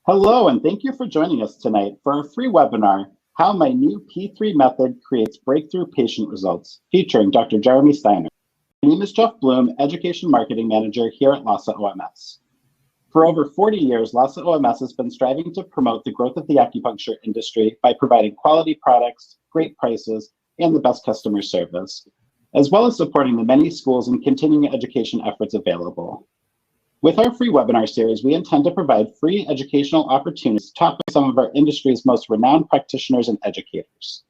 Hello, and thank you for joining us tonight for our free webinar, How My New P3 Method Creates Breakthrough Patient Results, featuring Dr. Jeremy Steiner. My name is Jeff Bloom, Education Marketing Manager here at Lhasa OMS. For over 40 years, Lhasa OMS has been striving to promote the growth of the acupuncture industry by providing quality products, great prices, and the best customer service, as well as supporting the many schools and continuing education efforts available. With our free webinar series, we intend to provide free educational opportunities taught by some of our industry's most renowned practitioners and educators.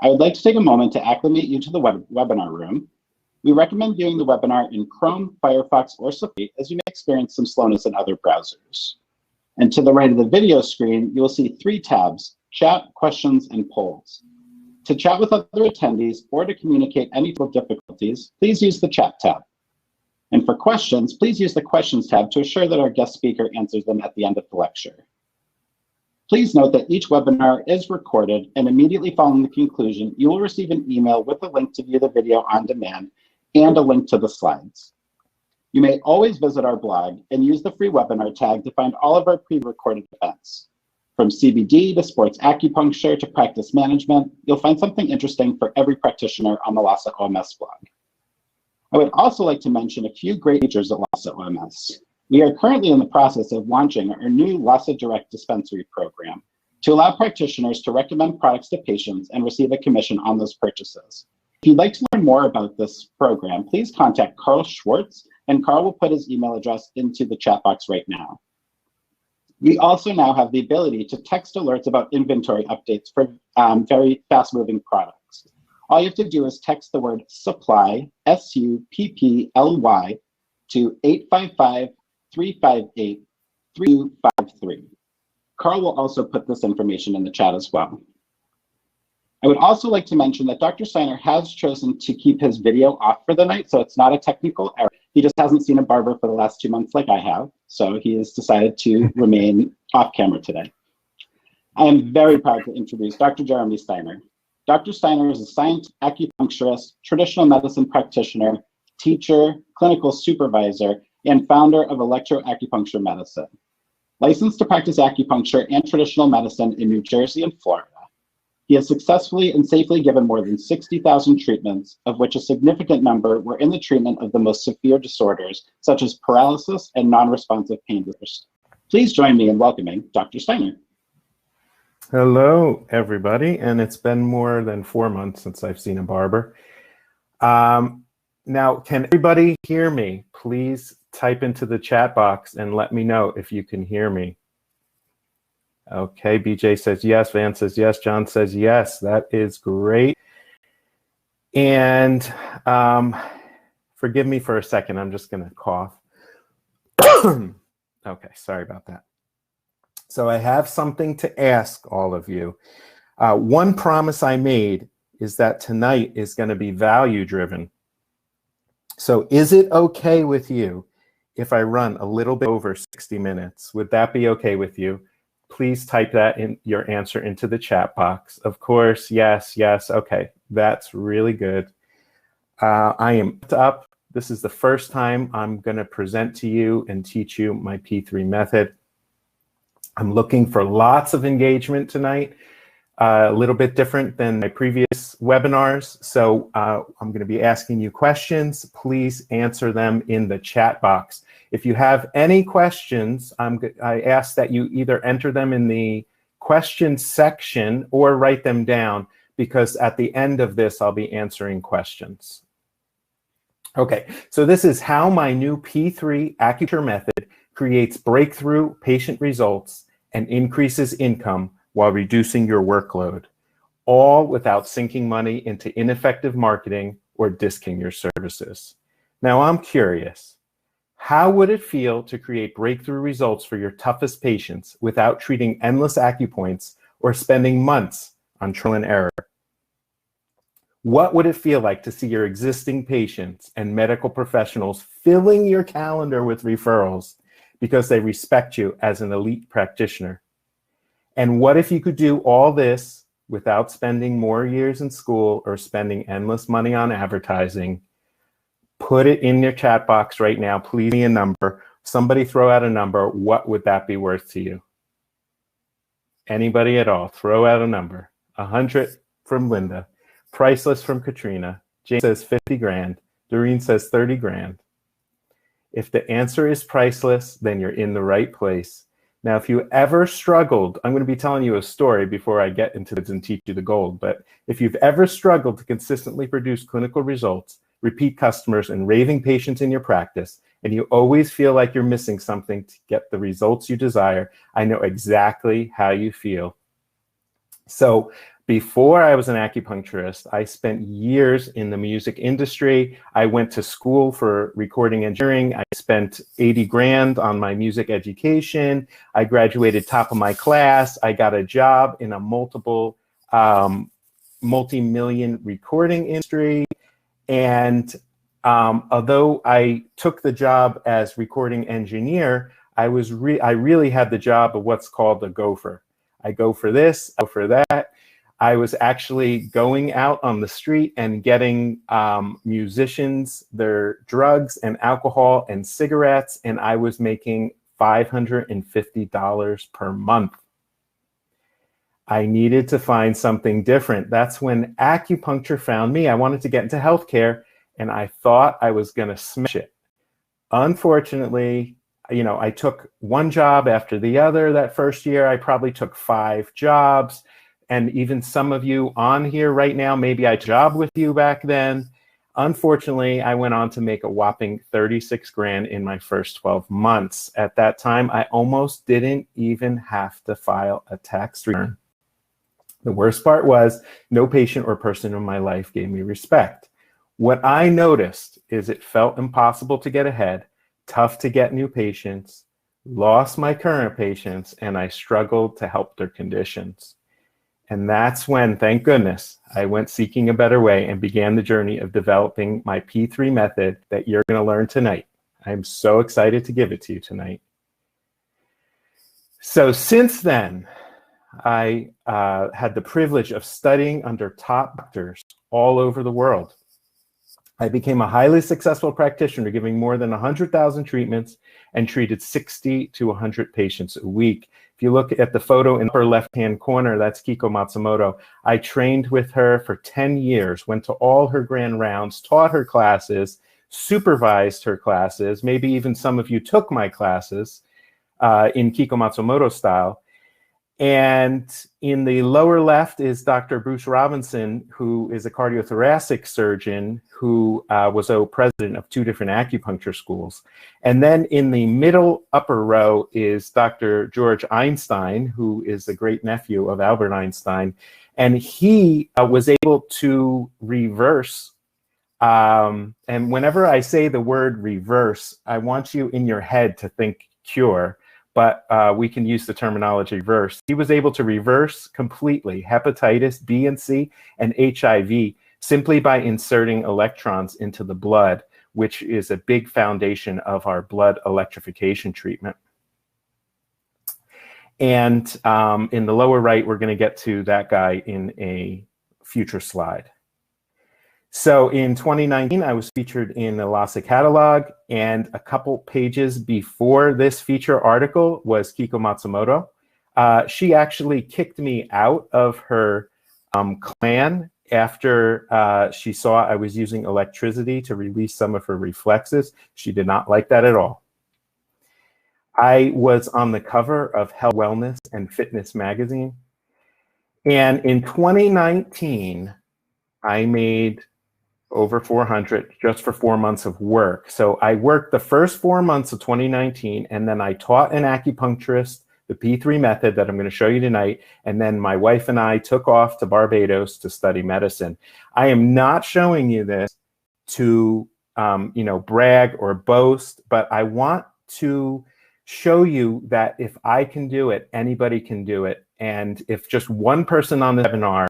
I would like to take a moment to acclimate you to the webinar room. We recommend viewing the webinar in Chrome, Firefox, or Safari, as you may experience some slowness in other browsers. And to the right of the video screen, you will see 3 tabs: Chat, Questions, and Polls. To chat with other attendees or to communicate any difficulties, please use the Chat tab. And for questions, please use the Questions tab to assure that our guest speaker answers them at the end of the lecture. Please note that each webinar is recorded, and immediately following the conclusion, you will receive an email with a link to view the video on demand and a link to the slides. You may always visit our blog and use the free webinar tag to find all of our pre-recorded events. From CBD to sports acupuncture to practice management, you'll find something interesting for every practitioner on the Lhasa OMS blog. I would also like to mention a few great features at Lhasa OMS. We are currently in the process of launching our new Lhasa Direct Dispensary program to allow practitioners to recommend products to patients and receive a commission on those purchases. If you'd like to learn more about this program, please contact Carl Schwartz, and Carl will put his email address into the chat box right now. We also now have the ability to text alerts about inventory updates for very fast-moving products. All you have to do is text the word supply, S-U-P-P-L-Y, to 855-358-3253. Carl will also put this information in the chat as well. I would also like to mention that Dr. Steiner has chosen to keep his video off for the night, so it's not a technical error. He just hasn't seen a barber for the last 2 months like I have, so he has decided to remain off camera today. I am very proud to introduce Dr. Jeremy Steiner. Dr. Steiner is a scientist, acupuncturist, traditional medicine practitioner, teacher, clinical supervisor, and founder of Electro-Acupuncture medicine. Licensed to practice acupuncture and traditional medicine in New Jersey and Florida. He has successfully and safely given more than 60,000 treatments, of which a significant number were in the treatment of the most severe disorders, such as paralysis and non-responsive pain disorders. Please join me in welcoming Dr. Steiner. Hello, everybody, and it's been more than 4 months since I've seen a barber. Now, can everybody hear me? Please type into the chat box and let me know if you can hear me. Okay, BJ says yes, Van says yes, John says yes. That is great. And forgive me for a second, I'm just gonna cough. Okay, sorry about that. So I have something to ask all of you. One promise I made is that tonight is gonna be value driven. So is it okay with you if I run a little bit over 60 minutes? Would that be okay with you? Please type that in your answer into the chat box. Of course, yes, yes. Okay, that's really good. I am up. This is the first time I'm going to present to you and teach you my P3 method. I'm looking for lots of engagement tonight, a little bit different than my previous webinars. So I'm going to be asking you questions. Please answer them in the chat box. If you have any questions, I ask that you either enter them in the questions section or write them down, because at the end of this, I'll be answering questions. Okay, so this is how my new P3 acupuncture method creates breakthrough patient results and increases income while reducing your workload, all without sinking money into ineffective marketing or discounting your services. Now, I'm curious. How would it feel to create breakthrough results for your toughest patients without treating endless acupoints or spending months on trial and error? What would it feel like to see your existing patients and medical professionals filling your calendar with referrals because they respect you as an elite practitioner? And what if you could do all this without spending more years in school or spending endless money on advertising? Put it in your chat box right now. Please give me a number. Somebody throw out a number. What would that be worth to you? Anybody at all? Throw out a number. 100 from Linda. Priceless from Katrina. Jane says 50 grand. Doreen says 30 grand. If the answer is priceless, then you're in the right place. Now, if you ever struggled, I'm going to be telling you a story before I get into this and teach you the gold, but if you've ever struggled to consistently produce clinical results, repeat customers, and raving patients in your practice, and you always feel like you're missing something to get the results you desire, I know exactly how you feel. So before I was an acupuncturist, I spent years in the music industry. I went to school for recording engineering. I spent 80 grand on my music education. I graduated top of my class. I got a job in a multi-million recording industry. And although I took the job as recording engineer, I really had the job of what's called a gopher. I go for this, I go for that. I was actually going out on the street and getting musicians their drugs and alcohol and cigarettes, and I was making $550 per month. I needed to find something different. That's when acupuncture found me. I wanted to get into healthcare, and I thought I was going to smash it. Unfortunately, I took one job after the other that first year. I probably took 5 jobs. And even some of you on here right now, maybe I jobbed with you back then. Unfortunately, I went on to make a whopping 36 grand in my first 12 months. At that time, I almost didn't even have to file a tax return. The worst part was no patient or person in my life gave me respect. What I noticed is it felt impossible to get ahead, tough to get new patients, lost my current patients, and I struggled to help their conditions. And that's when, thank goodness, I went seeking a better way and began the journey of developing my P3 method that you're going to learn tonight. I'm so excited to give it to you tonight. So since then, I had the privilege of studying under top doctors all over the world. I became a highly successful practitioner, giving more than 100,000 treatments and treated 60 to 100 patients a week. If you look at the photo in the upper left-hand corner, that's Kiko Matsumoto. I trained with her for 10 years, went to all her grand rounds, taught her classes, supervised her classes. Maybe even some of you took my classes in Kiko Matsumoto style. And in the lower left is Dr. Bruce Robinson, who is a cardiothoracic surgeon who was a president of 2 different acupuncture schools. And then in the middle upper row is Dr. George Einstein, who is a great nephew of Albert Einstein. And he was able to reverse. And whenever I say the word reverse, I want you in your head to think cure. But we can use the terminology reverse. He was able to reverse completely hepatitis B and C and HIV simply by inserting electrons into the blood, which is a big foundation of our blood electrification treatment. And in the lower right, we're going to get to that guy in a future slide. So in 2019, I was featured in the Lhasa catalog, and a couple pages before this feature article was Kiko Matsumoto. She actually kicked me out of her clan after she saw I was using electricity to release some of her reflexes. She did not like that at all. I was on the cover of Health, Wellness, and Fitness magazine. And in 2019, I made over 400 just for 4 months of work. So I worked the first 4 months of 2019, and then I taught an acupuncturist the P3 method that I'm going to show you tonight. And then my wife and I took off to Barbados to study medicine. I am not showing you this to, brag or boast, but I want to show you that if I can do it, anybody can do it. And if just one person on the webinar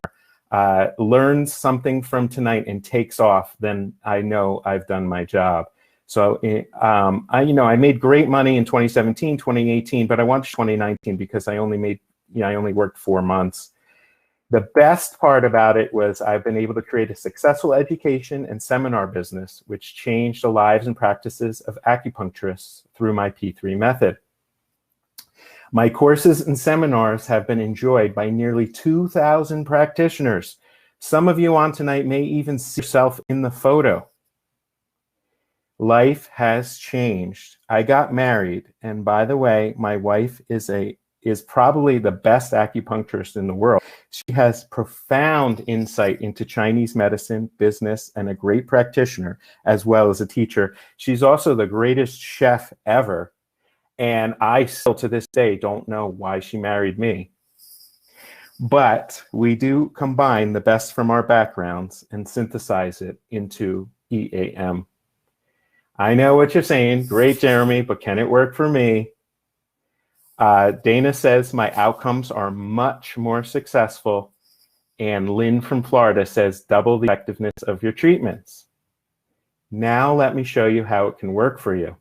learns something from tonight and takes off, then I know I've done my job. So I made great money in 2017, 2018, but I want 2019 because I only worked 4 months. The best part about it was I've been able to create a successful education and seminar business, which changed the lives and practices of acupuncturists through my P3 method. My courses and seminars have been enjoyed by nearly 2,000 practitioners. Some of you on tonight may even see yourself in the photo. Life has changed. I got married, and by the way, my wife is probably the best acupuncturist in the world. She has profound insight into Chinese medicine, business, and a great practitioner, as well as a teacher. She's also the greatest chef ever. And I still, to this day, don't know why she married me. But we do combine the best from our backgrounds and synthesize it into EAM. I know what you're saying. Great, Jeremy, but can it work for me? Dana says my outcomes are much more successful. And Lynn from Florida says double the effectiveness of your treatments. Now let me show you how it can work for you.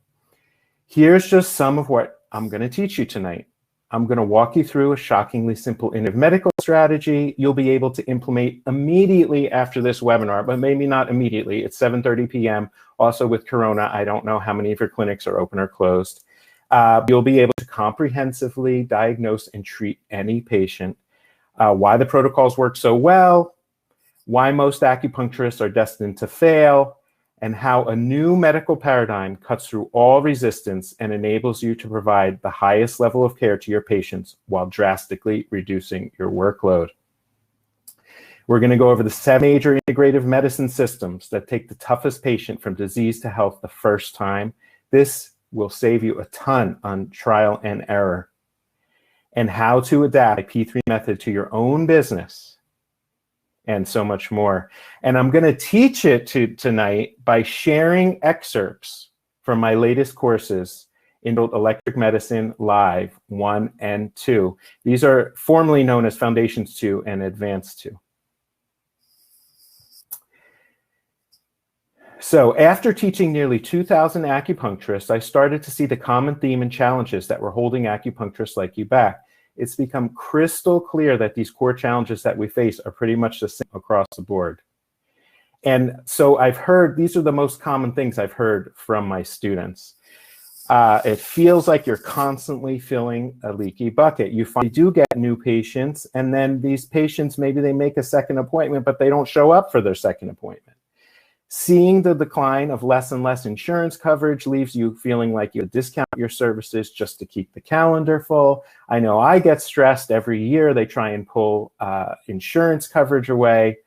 Here's just some of what I'm going to teach you tonight. I'm going to walk you through a shockingly simple innovative medical strategy you'll be able to implement immediately after this webinar, but maybe not immediately. It's 7:30 p.m. Also with Corona, I don't know how many of your clinics are open or closed. You'll be able to comprehensively diagnose and treat any patient, why the protocols work so well, why most acupuncturists are destined to fail, and how a new medical paradigm cuts through all resistance and enables you to provide the highest level of care to your patients while drastically reducing your workload. We're going to go over the 7 major integrative medicine systems that take the toughest patient from disease to health the first time. This will save you a ton on trial and error. And how to adapt a P3 method to your own business. And so much more. And I'm going to teach it tonight by sharing excerpts from my latest courses in both Electric Medicine Live 1 and 2. These are formerly known as Foundations 2 and Advanced 2. So after teaching nearly 2,000 acupuncturists, I started to see the common theme and challenges that were holding acupuncturists like you back. It's become crystal clear that these core challenges that we face are pretty much the same across the board. And so I've heard, these are the most common things I've heard from my students. It feels like you're constantly filling a leaky bucket. You do get new patients, and then these patients, maybe they make a second appointment, but they don't show up for their second appointment. Seeing the decline of less and less insurance coverage leaves you feeling like you discount your services just to keep the calendar full. I know I get stressed every year. They try and pull insurance coverage away.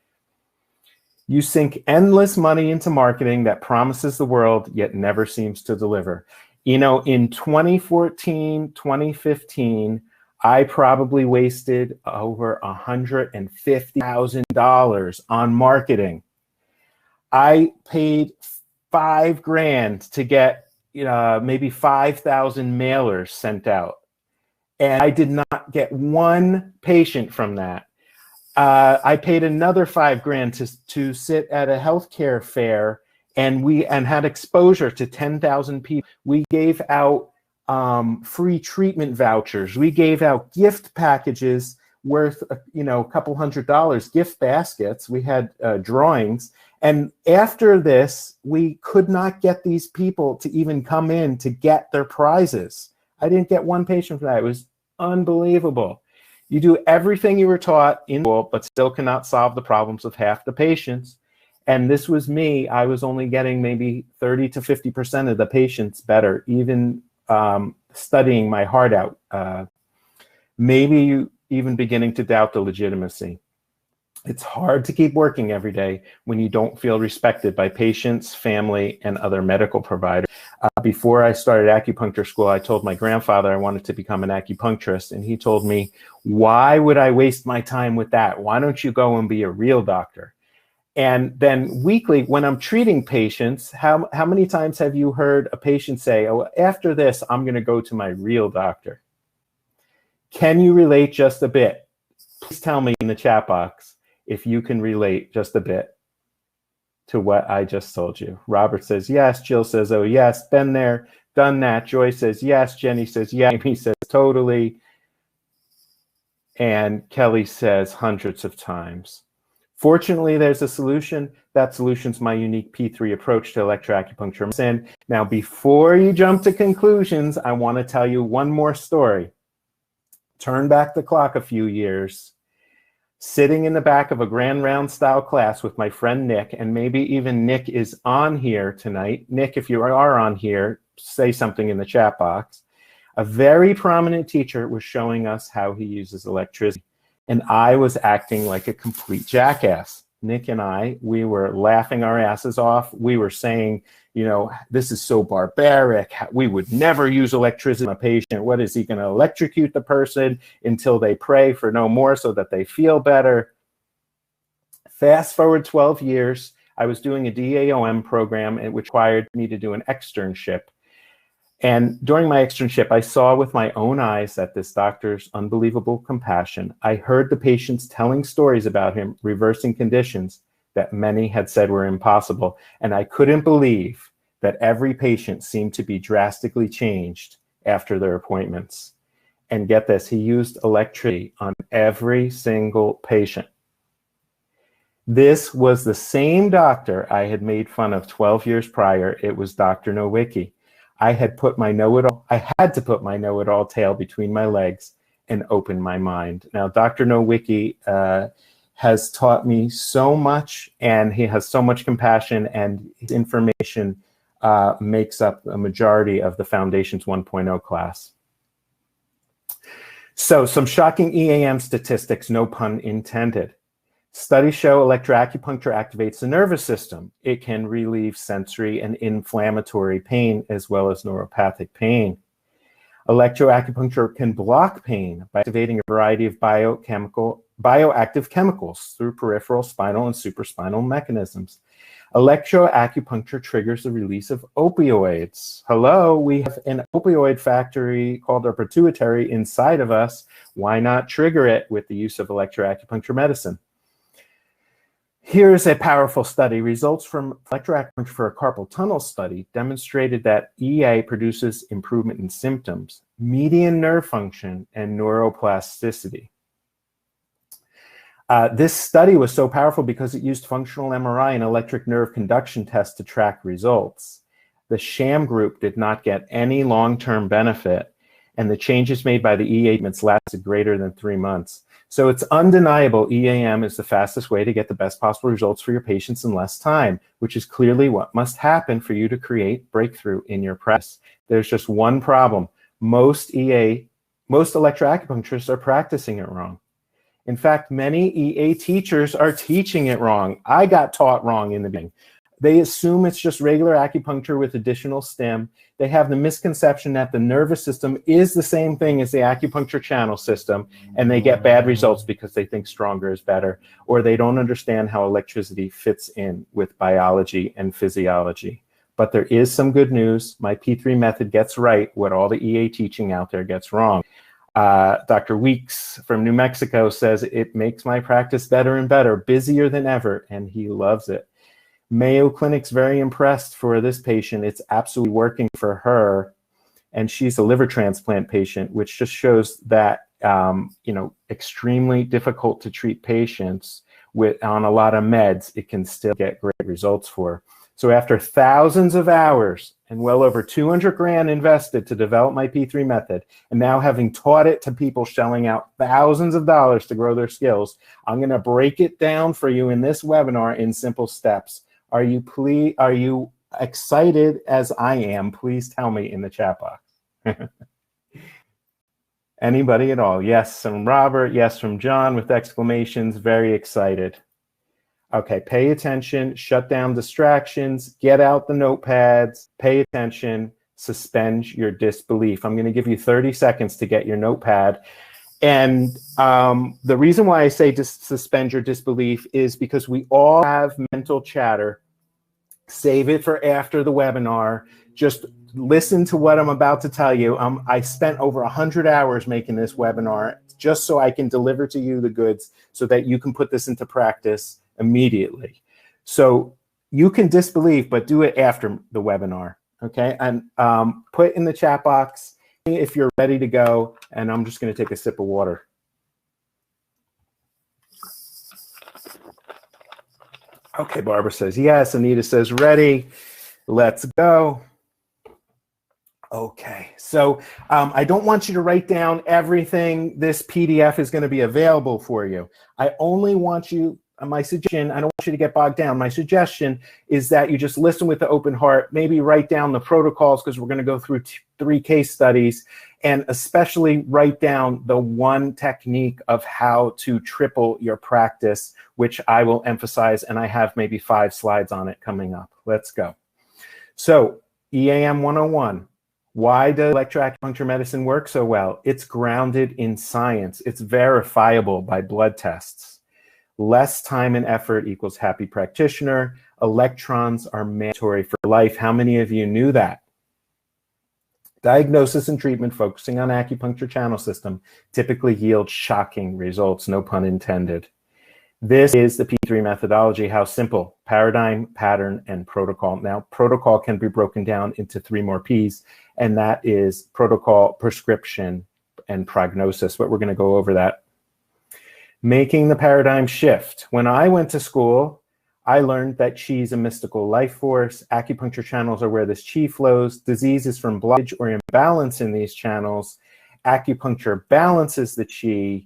You sink endless money into marketing that promises the world yet never seems to deliver. You know, in 2014, 2015, I probably wasted over $150,000 on marketing. I paid $5,000 to get maybe 5,000 mailers sent out, and I did not get one patient from that. I paid another $5,000 to sit at a healthcare fair, and had exposure to 10,000 people. We gave out free treatment vouchers. We gave out gift packages worth a couple $100, gift baskets. We had drawings. And after this, we could not get these people to even come in to get their prizes. I didn't get one patient for that. It was unbelievable. You do everything you were taught in school, but still cannot solve the problems of half the patients. And this was me. I was only getting maybe 30 to 50% of the patients better, even studying my heart out. Maybe even beginning to doubt the legitimacy. It's hard to keep working every day when you don't feel respected by patients, family, and other medical providers. Before I started acupuncture school, I told my grandfather I wanted to become an acupuncturist, and he told me, why would I waste my time with that? Why don't you go and be a real doctor? And then weekly, when I'm treating patients, how many times have you heard a patient say, oh, after this, I'm going to go to my real doctor? Can you relate just a bit? Please tell me in the chat box if you can relate just a bit to what I just told you. Robert says yes. Jill says, oh, yes. Been there, done that. Joy says yes. Jenny says yeah. Amy says totally. And Kelly says hundreds of times. Fortunately, there's a solution. That solution's my unique P3 approach to electro-acupuncture. Now, before you jump to conclusions, I want to tell you one more story. Turn back the clock a few years, sitting in the back of a grand round style class with my friend Nick, and maybe even Nick is on here tonight. Nick, if you are on here, say something in the chat box. A very prominent teacher was showing us how he uses electricity, and I was acting like a complete jackass. Nick and I, we were laughing our asses off. We were saying, you know, this is so barbaric. We would never use electricity on a patient. What is he going to electrocute the person until they pray for no more so that they feel better? Fast forward 12 years, I was doing a DAOM program, which required me to do an externship. And during my externship, I saw with my own eyes that this doctor's unbelievable compassion. I heard the patients telling stories about him reversing conditions that many had said were impossible. And I couldn't believe that every patient seemed to be drastically changed after their appointments. And get this, he used electricity on every single patient. This was the same doctor I had made fun of 12 years prior. It was Dr. Nowicki. I had to put my know-it-all tail between my legs and open my mind. Now, Dr. Nowicki has taught me so much, and he has so much compassion, and his information makes up a majority of the Foundations 1.0 class. So some shocking EAM statistics, no pun intended. Studies show electroacupuncture activates the nervous system. It can relieve sensory and inflammatory pain as well as neuropathic pain. Electroacupuncture can block pain by activating a variety of bioactive chemicals through peripheral, spinal, and supraspinal mechanisms. Electroacupuncture triggers the release of opioids. Hello, we have an opioid factory called our pituitary inside of us. Why not trigger it with the use of electroacupuncture medicine? Here's a powerful study. Results from electroacupuncture for a carpal tunnel study demonstrated that EA produces improvement in symptoms, median nerve function, and neuroplasticity. This study was so powerful because it used functional MRI and electric nerve conduction tests to track results. The sham group did not get any long-term benefit, and the changes made by the EA treatments lasted greater than 3 months. So it's undeniable EAM is the fastest way to get the best possible results for your patients in less time, which is clearly what must happen for you to create breakthrough in your practice. There's just one problem. Most electroacupuncturists are practicing it wrong. In fact, many EA teachers are teaching it wrong. I got taught wrong in the beginning. They assume it's just regular acupuncture with additional stim. They have the misconception that the nervous system is the same thing as the acupuncture channel system, and they get bad results because they think stronger is better, or they don't understand how electricity fits in with biology and physiology. But there is some good news. My P3 method gets right what all the EA teaching out there gets wrong. Dr. Weeks from New Mexico says it makes my practice better and better, busier than ever, and he loves it. Mayo Clinic's very impressed for this patient. It's absolutely working for her, and she's a liver transplant patient, which just shows that extremely difficult to treat patients on a lot of meds, it can still get great results for. So after thousands of hours and well over 200 grand invested to develop my P3 method, and now having taught it to people shelling out thousands of dollars to grow their skills, I'm going to break it down for you in this webinar in simple steps. Are you excited as I am? Please tell me in the chat box. Anybody at all? Yes from Robert, yes from John with exclamations, very excited. Okay, pay attention, shut down distractions, get out the notepads, pay attention, suspend your disbelief. I'm going to give you 30 seconds to get your notepad. And the reason why I say suspend your disbelief is because we all have mental chatter. Save it for after the webinar. Just listen to what I'm about to tell you. I spent over 100 hours making this webinar just so I can deliver to you the goods so that you can put this into practice immediately. So you can disbelieve, but do it after the webinar, okay? And put in the chat box if you're ready to go, and I'm just going to take a sip of water. Okay, Barbara says yes. Anita says ready. Let's go. Okay, so I don't want you to write down everything. This PDF is going to be available for you. I only want you, my suggestion, I don't want you to get bogged down. My suggestion is that you just listen with the open heart, maybe write down the protocols because we're going to go through 3 case studies, and especially write down the one technique of how to triple your practice, which I will emphasize, and I have maybe 5 slides on it coming up. Let's go. So EAM 101. Why does electroacupuncture medicine work so well? It's grounded in science. It's verifiable by blood tests. Less time and effort equals happy practitioner. Electrons are mandatory for life. How many of you knew that? Diagnosis and treatment focusing on acupuncture channel system typically yield shocking results, no pun intended. This is the P3 methodology. How simple? Paradigm, pattern, and protocol. Now, protocol can be broken down into 3 more Ps, and that is protocol, prescription, and prognosis. But we're going to go over that. Making the paradigm shift. When I went to school, I learned that chi is a mystical life force. Acupuncture channels are where this chi flows. Disease is from blockage or imbalance in these channels. Acupuncture balances the chi.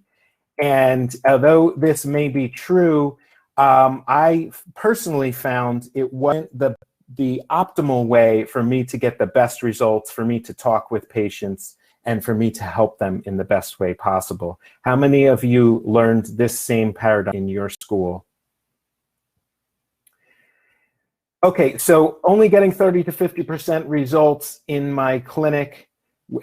And although this may be true, I personally found it wasn't the optimal way for me to get the best results, for me to talk with patients, and for me to help them in the best way possible. How many of you learned this same paradigm in your school? Okay, so only getting 30 to 50% results in my clinic.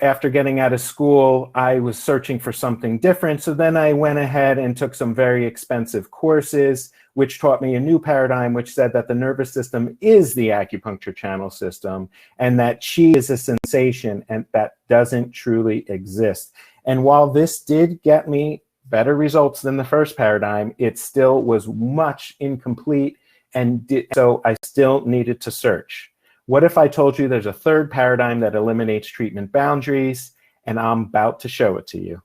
After getting out of school, I was searching for something different. So then I went ahead and took some very expensive courses, which taught me a new paradigm, which said that the nervous system is the acupuncture channel system, and that chi is a sensation, and that doesn't truly exist. And while this did get me better results than the first paradigm, it still was much incomplete, and so I still needed to search. What if I told you there's a 3rd paradigm that eliminates treatment boundaries, and I'm about to show it to you?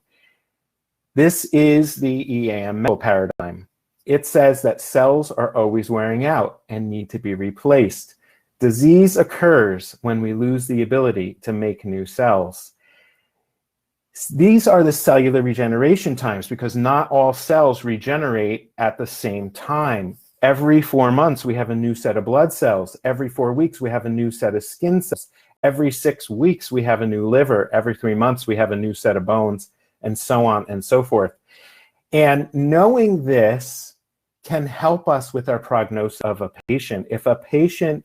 This is the EAM paradigm. It says that cells are always wearing out and need to be replaced. Disease occurs when we lose the ability to make new cells. These are the cellular regeneration times, because not all cells regenerate at the same time. Every 4 months, we have a new set of blood cells. Every 4 weeks, we have a new set of skin cells. Every 6 weeks, we have a new liver. Every 3 months, we have a new set of bones, and so on and so forth. And knowing this can help us with our prognosis of a patient. If a patient,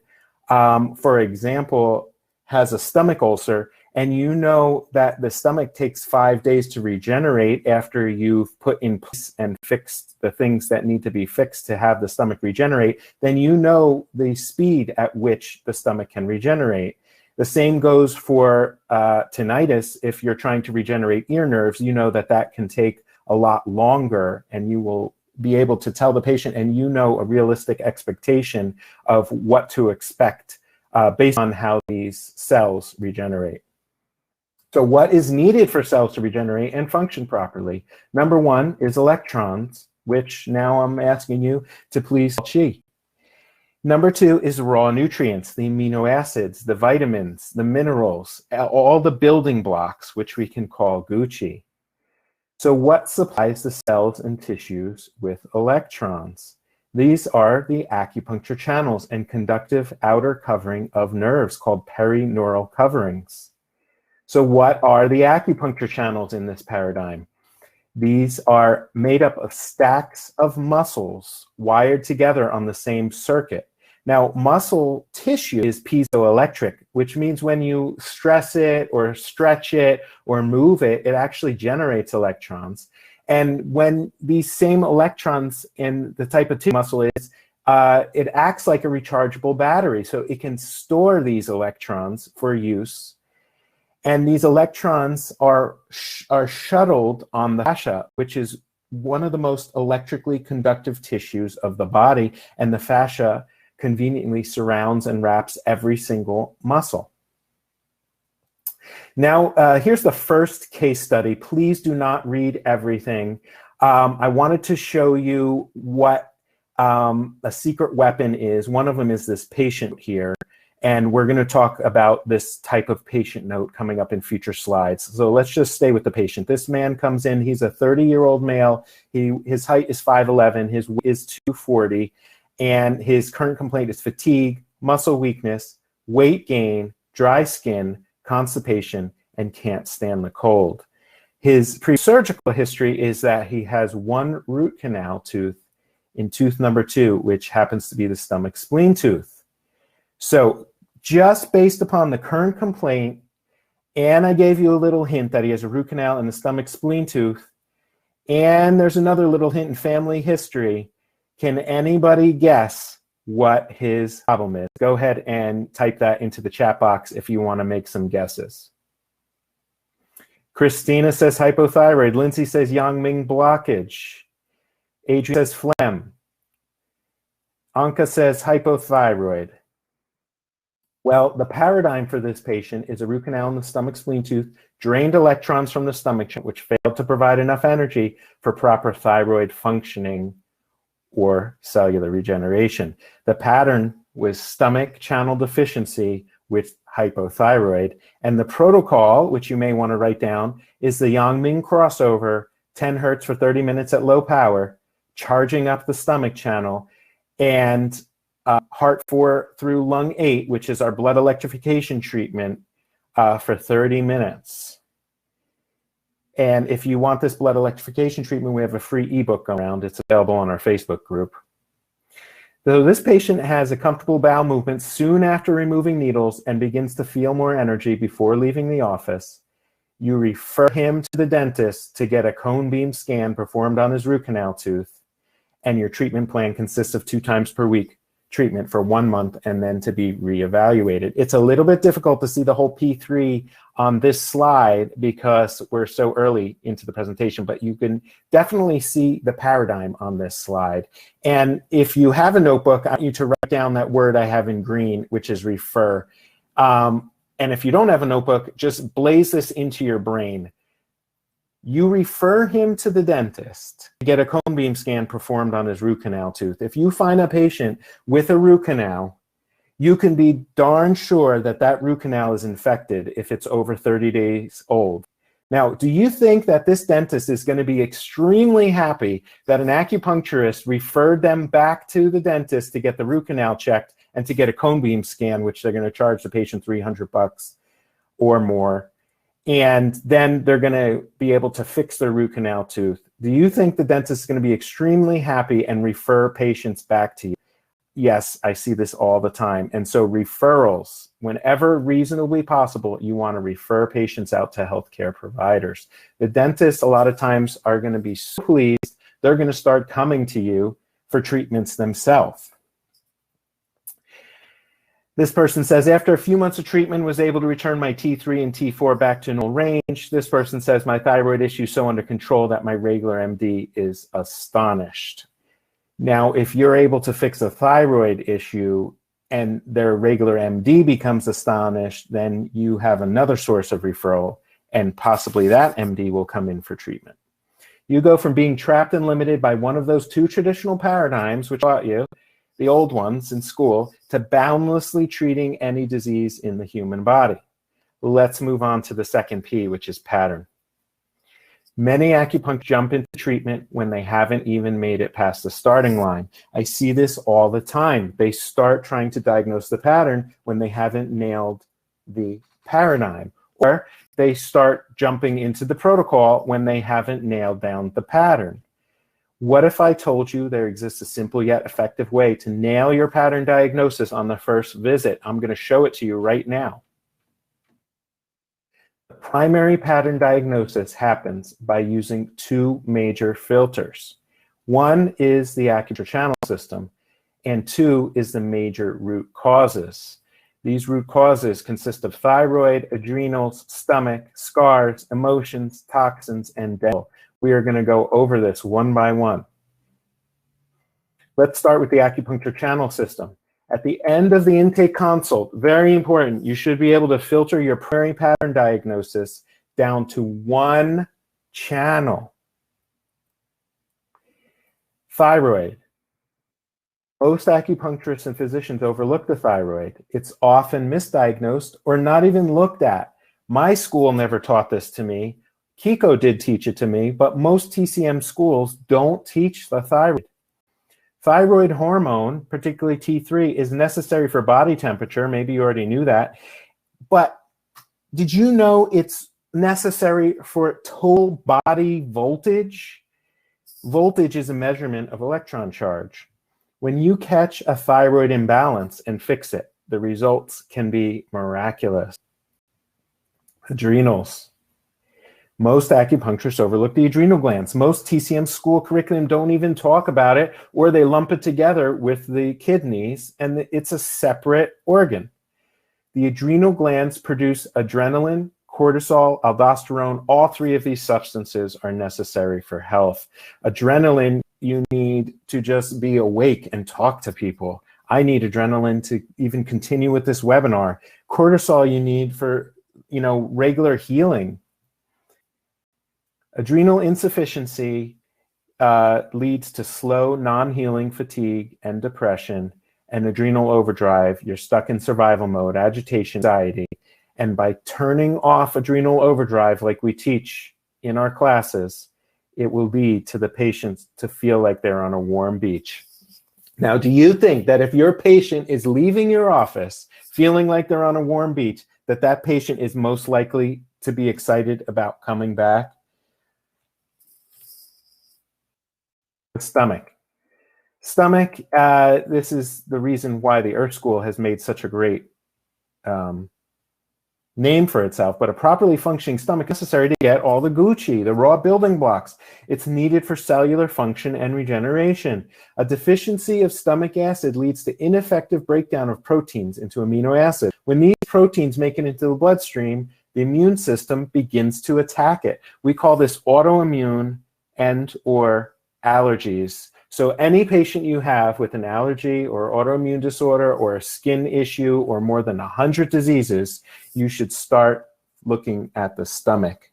for example, has a stomach ulcer, and you know that the stomach takes 5 days to regenerate after you've put in place and fixed the things that need to be fixed to have the stomach regenerate, then you know the speed at which the stomach can regenerate. The same goes for tinnitus. If you're trying to regenerate ear nerves, you know that that can take a lot longer, and you will be able to tell the patient, and you know a realistic expectation of what to expect based on how these cells regenerate. So what is needed for cells to regenerate and function properly? Number 1 is electrons, which now I'm asking you to please chi. Number 2 is raw nutrients, the amino acids, the vitamins, the minerals, all the building blocks, which we can call Gucci. So what supplies the cells and tissues with electrons? These are the acupuncture channels and conductive outer covering of nerves called perineural coverings. So what are the acupuncture channels in this paradigm? These are made up of stacks of muscles wired together on the same circuit. Now, muscle tissue is piezoelectric, which means when you stress it or stretch it or move it, it actually generates electrons. And when these same electrons in the type of tissue muscle is, it acts like a rechargeable battery. So it can store these electrons for use. And these electrons are shuttled on the fascia, which is one of the most electrically conductive tissues of the body. And the fascia conveniently surrounds and wraps every single muscle. Now, here's the first case study. Please do not read everything. I wanted to show you what a secret weapon is. One of them is this patient here. And we're going to talk about this type of patient note coming up in future slides. So let's just stay with the patient. This man comes in, he's a 30-year-old male. His height is 5'11", his weight is 240, and his current complaint is fatigue, muscle weakness, weight gain, dry skin, constipation, and can't stand the cold. His pre-surgical history is that he has one root canal tooth in tooth number 2, which happens to be the stomach spleen tooth. So just based upon the current complaint, and I gave you a little hint that he has a root canal in the stomach spleen tooth, and there's another little hint in family history, can anybody guess what his problem is? Go ahead and type that into the chat box if you want to make some guesses. Christina says hypothyroid. Lindsay says Yang-Ming blockage. Adrian says phlegm. Anka says hypothyroid. Well, the paradigm for this patient is a root canal in the stomach spleen tooth, drained electrons from the stomach, which failed to provide enough energy for proper thyroid functioning or cellular regeneration. The pattern was stomach channel deficiency with hypothyroid. And the protocol, which you may want to write down, is the Yang-Ming crossover, 10 hertz for 30 minutes at low power, charging up the stomach channel, and heart 4 through lung 8, which is our blood electrification treatment, for 30 minutes. And if you want this blood electrification treatment, we have a free ebook around. It's available on our Facebook group. So this patient has a comfortable bowel movement soon after removing needles and begins to feel more energy before leaving the office. You refer him to the dentist to get a cone beam scan performed on his root canal tooth, and your treatment plan consists of 2 times per week treatment for 1 month and then to be reevaluated. It's a little bit difficult to see the whole P3 on this slide because we're so early into the presentation, but you can definitely see the paradigm on this slide. And if you have a notebook, I want you to write down that word I have in green, which is refer. And if you don't have a notebook, just blaze this into your brain. You refer him to the dentist to get a cone beam scan performed on his root canal tooth. If you find a patient with a root canal, you can be darn sure that that root canal is infected if it's over 30 days old. Now, do you think that this dentist is going to be extremely happy that an acupuncturist referred them back to the dentist to get the root canal checked and to get a cone beam scan, which they're going to charge the patient $300 or more? And then they're going to be able to fix their root canal tooth. Do you think the dentist is going to be extremely happy and refer patients back to you? Yes, I see this all the time. And so referrals, whenever reasonably possible, you want to refer patients out to healthcare providers. The dentists, a lot of times, are going to be so pleased, they're going to start coming to you for treatments themselves. This person says, after a few months of treatment, was able to return my T3 and T4 back to normal range. This person says, my thyroid issue is so under control that my regular MD is astonished. Now, if you're able to fix a thyroid issue and their regular MD becomes astonished, then you have another source of referral, and possibly that MD will come in for treatment. You go from being trapped and limited by one of those 2 traditional paradigms, which taught you, the old ones in school, to boundlessly treating any disease in the human body. Let's move on to the second P, which is pattern. Many acupuncturists jump into treatment when they haven't even made it past the starting line. I see this all the time. They start trying to diagnose the pattern when they haven't nailed the paradigm, or they start jumping into the protocol when they haven't nailed down the pattern. What if I told you there exists a simple yet effective way to nail your pattern diagnosis on the first visit? I'm going to show it to you right now. The primary pattern diagnosis happens by using 2 major filters. One is the acupuncture channel system, and 2 is the major root causes. These root causes consist of thyroid, adrenals, stomach, scars, emotions, toxins, and dental. We are going to go over this one by one. Let's start with the acupuncture channel system. At the end of the intake consult, very important, you should be able to filter your primary pattern diagnosis down to 1 channel. Thyroid, Most acupuncturists and physicians overlook the thyroid. It's often misdiagnosed or not even looked at. My school never taught this to me. Kiko did teach it to me, but most TCM schools don't teach the thyroid. Thyroid hormone, particularly T3, is necessary for body temperature. Maybe you already knew that. But did you know it's necessary for total body voltage? Voltage is a measurement of electron charge. When you catch a thyroid imbalance and fix it, the results can be miraculous. Adrenals. Most acupuncturists overlook the adrenal glands. Most TCM school curriculum don't even talk about it, or they lump it together with the kidneys, and it's a separate organ. The adrenal glands produce adrenaline, cortisol, aldosterone. All three of these substances are necessary for health. Adrenaline, you need to just be awake and talk to people. I need adrenaline to even continue with this webinar. Cortisol you need for, regular healing. Adrenal insufficiency leads to slow, non-healing fatigue and depression, and adrenal overdrive. You're stuck in survival mode, agitation, anxiety. And by turning off adrenal overdrive, like we teach in our classes, it will lead to the patients to feel like they're on a warm beach. Now, do you think that if your patient is leaving your office feeling like they're on a warm beach, that patient is most likely to be excited about coming back? Stomach. This is the reason why the Earth School has made such a great name for itself, but a properly functioning stomach is necessary to get all the Gucci, the raw building blocks. It's needed for cellular function and regeneration. A deficiency of stomach acid leads to ineffective breakdown of proteins into amino acids. When these proteins make it into the bloodstream, the immune system begins to attack it. We call this autoimmune and/or allergies. So any patient you have with an allergy or autoimmune disorder or a skin issue or more than 100 diseases, you should start looking at the stomach.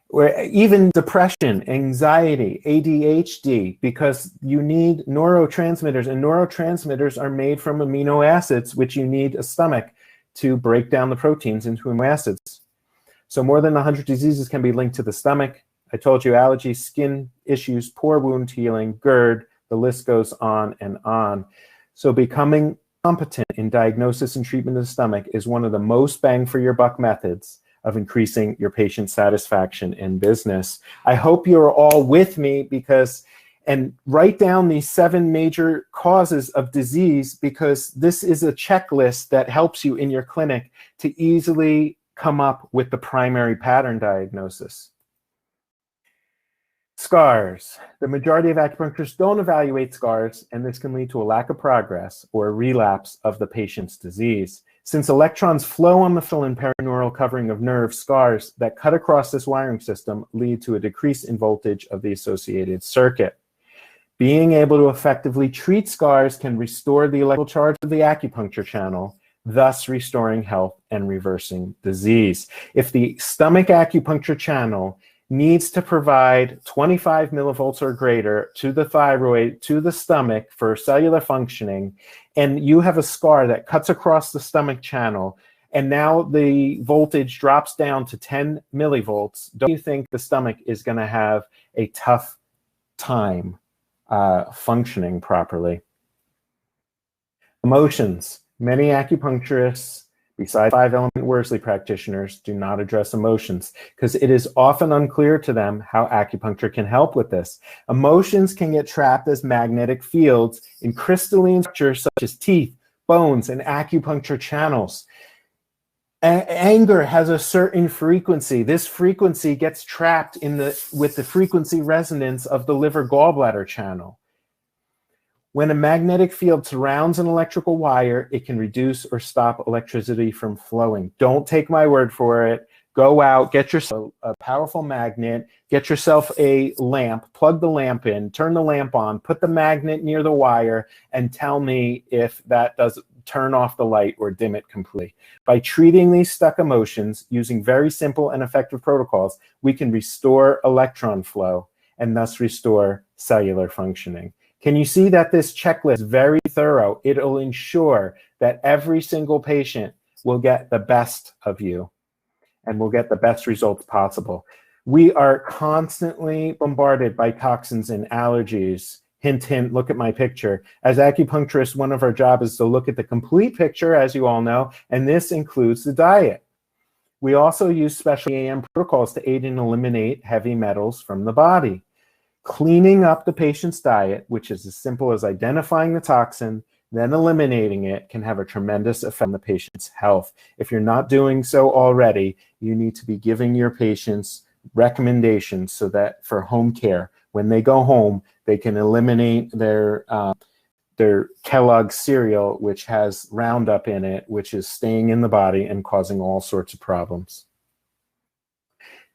Or even depression, anxiety, ADHD, because you need neurotransmitters, and neurotransmitters are made from amino acids, which you need a stomach to break down the proteins into amino acids. So more than 100 diseases can be linked to the stomach. I told you allergies, skin issues, poor wound healing, GERD, the list goes on and on. So becoming competent in diagnosis and treatment of the stomach is one of the most bang for your buck methods of increasing your patient satisfaction in business. I hope you're all with me and write down these 7 major causes of disease, because this is a checklist that helps you in your clinic to easily come up with the primary pattern diagnosis. Scars. The majority of acupuncturists don't evaluate scars, and this can lead to a lack of progress or a relapse of the patient's disease. Since electrons flow on the fill and perineural covering of nerve, scars that cut across this wiring system lead to a decrease in voltage of the associated circuit. Being able to effectively treat scars can restore the electrical charge of the acupuncture channel, thus restoring health and reversing disease. If the stomach acupuncture channel needs to provide 25 millivolts or greater to the thyroid, to the stomach for cellular functioning, and you have a scar that cuts across the stomach channel, and now the voltage drops down to 10 millivolts, don't you think the stomach is going to have a tough time functioning properly? Emotions. Many acupuncturists, besides 5-element Worsley practitioners, do not address emotions because it is often unclear to them how acupuncture can help with this. Emotions can get trapped as magnetic fields in crystalline structures such as teeth, bones, and acupuncture channels. Anger has a certain frequency. This frequency gets trapped with the frequency resonance of the liver gallbladder channel. When a magnetic field surrounds an electrical wire, it can reduce or stop electricity from flowing. Don't take my word for it. Go out, get yourself a powerful magnet, get yourself a lamp, plug the lamp in, turn the lamp on, put the magnet near the wire, and tell me if that does turn off the light or dim it completely. By treating these stuck emotions using very simple and effective protocols, we can restore electron flow and thus restore cellular functioning. Can you see that this checklist is very thorough? It'll ensure that every single patient will get the best of you and will get the best results possible. We are constantly bombarded by toxins and allergies. Hint, hint, look at my picture. As acupuncturists, one of our jobs is to look at the complete picture, as you all know, and this includes the diet. We also use special EAM protocols to aid and eliminate heavy metals from the body. Cleaning up the patient's diet, which is as simple as identifying the toxin, then eliminating it, can have a tremendous effect on the patient's health. If you're not doing so already, you need to be giving your patients recommendations so that for home care, when they go home, they can eliminate their Kellogg's cereal, which has Roundup in it, which is staying in the body and causing all sorts of problems.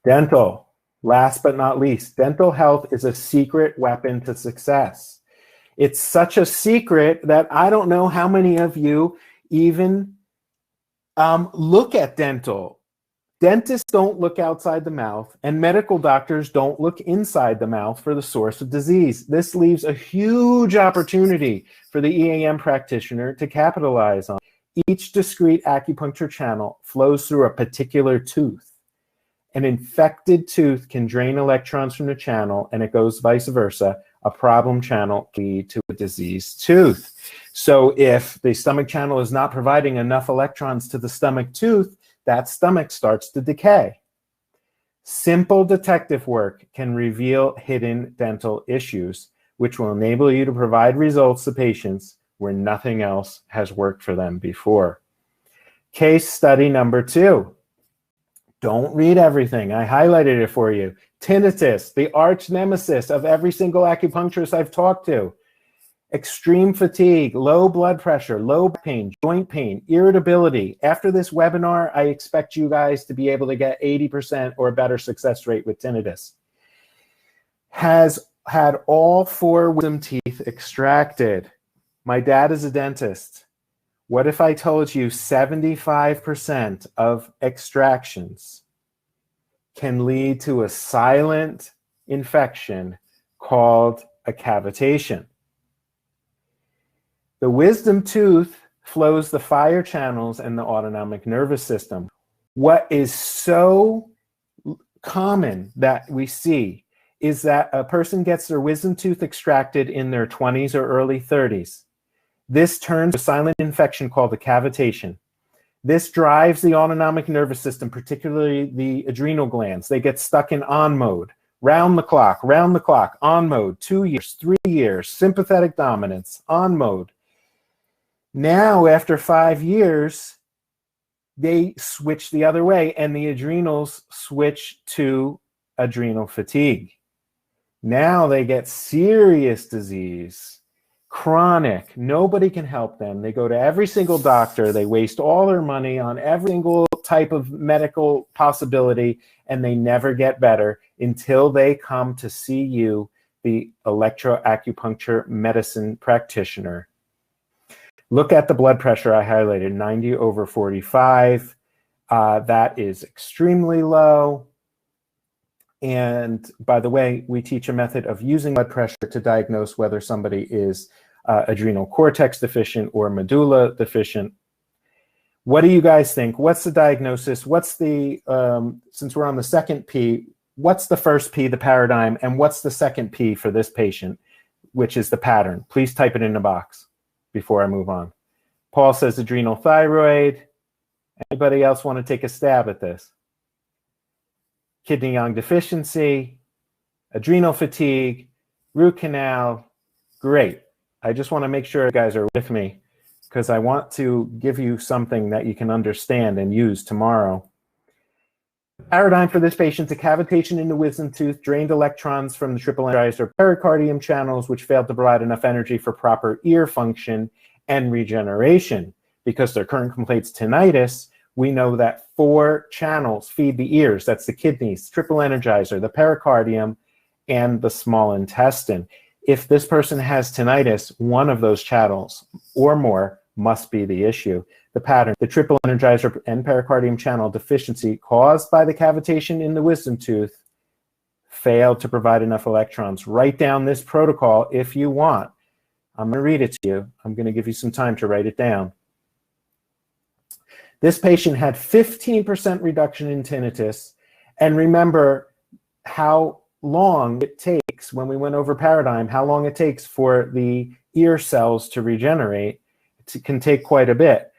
Dental. Last but not least, dental health is a secret weapon to success. It's such a secret that I don't know how many of you even look at dental. Dentists don't look outside the mouth, and medical doctors don't look inside the mouth for the source of disease. This leaves a huge opportunity for the EAM practitioner to capitalize on. Each discrete acupuncture channel flows through a particular tooth. An infected tooth can drain electrons from the channel, and it goes vice versa. A problem channel can lead to a diseased tooth. So if the stomach channel is not providing enough electrons to the stomach tooth, that stomach starts to decay. Simple detective work can reveal hidden dental issues, which will enable you to provide results to patients where nothing else has worked for them before. Case study number 2. Don't read everything. I highlighted it for you. Tinnitus, the arch nemesis of every single acupuncturist I've talked to. Extreme fatigue, low blood pressure, low pain, joint pain, irritability. After this webinar, I expect you guys to be able to get 80% or better success rate with tinnitus. Has had all 4 wisdom teeth extracted. My dad is a dentist. What if I told you 75% of extractions can lead to a silent infection called a cavitation? The wisdom tooth flows the fire channels and the autonomic nervous system. What is so common that we see is that a person gets their wisdom tooth extracted in their 20s or early 30s. This turns a silent infection called a cavitation. This drives the autonomic nervous system, particularly the adrenal glands. They get stuck in on mode, round the clock, on mode, 2 years, 3 years, sympathetic dominance, on mode. Now, after 5 years, they switch the other way, and the adrenals switch to adrenal fatigue. Now they get serious disease, chronic. Nobody can help them. They go to every single doctor. They waste all their money on every single type of medical possibility, and they never get better until they come to see you, the electro-acupuncture medicine practitioner. Look at the blood pressure I highlighted, 90/45. That is extremely low. And by the way, we teach a method of using blood pressure to diagnose whether somebody is adrenal cortex deficient or medulla deficient. What do you guys think? What's the diagnosis? What's the, since we're on the second P, what's the first P, the paradigm, and what's the second P for this patient, which is the pattern? Please type it in the box before I move on. Paul says adrenal thyroid. Anybody else want to take a stab at this? Kidney yang deficiency, adrenal fatigue, root canal. Great. I just want to make sure you guys are with me because I want to give you something that you can understand and use tomorrow. Paradigm for this patient, a cavitation in the wisdom tooth, drained electrons from the triple energizer pericardium channels, which failed to provide enough energy for proper ear function and regeneration. Because their current complaints tinnitus, we know that 4 channels feed the ears. That's the kidneys, triple energizer, the pericardium, and the small intestine. If this person has tinnitus, one of those channels or more must be the issue. The pattern, the triple energizer and pericardium channel deficiency caused by the cavitation in the wisdom tooth failed to provide enough electrons. Write down this protocol if you want. I'm going to read it to you. I'm going to give you some time to write it down. This patient had 15% reduction in tinnitus. And remember how long it takes, when we went over paradigm, how long it takes for the ear cells to regenerate. It can take quite a bit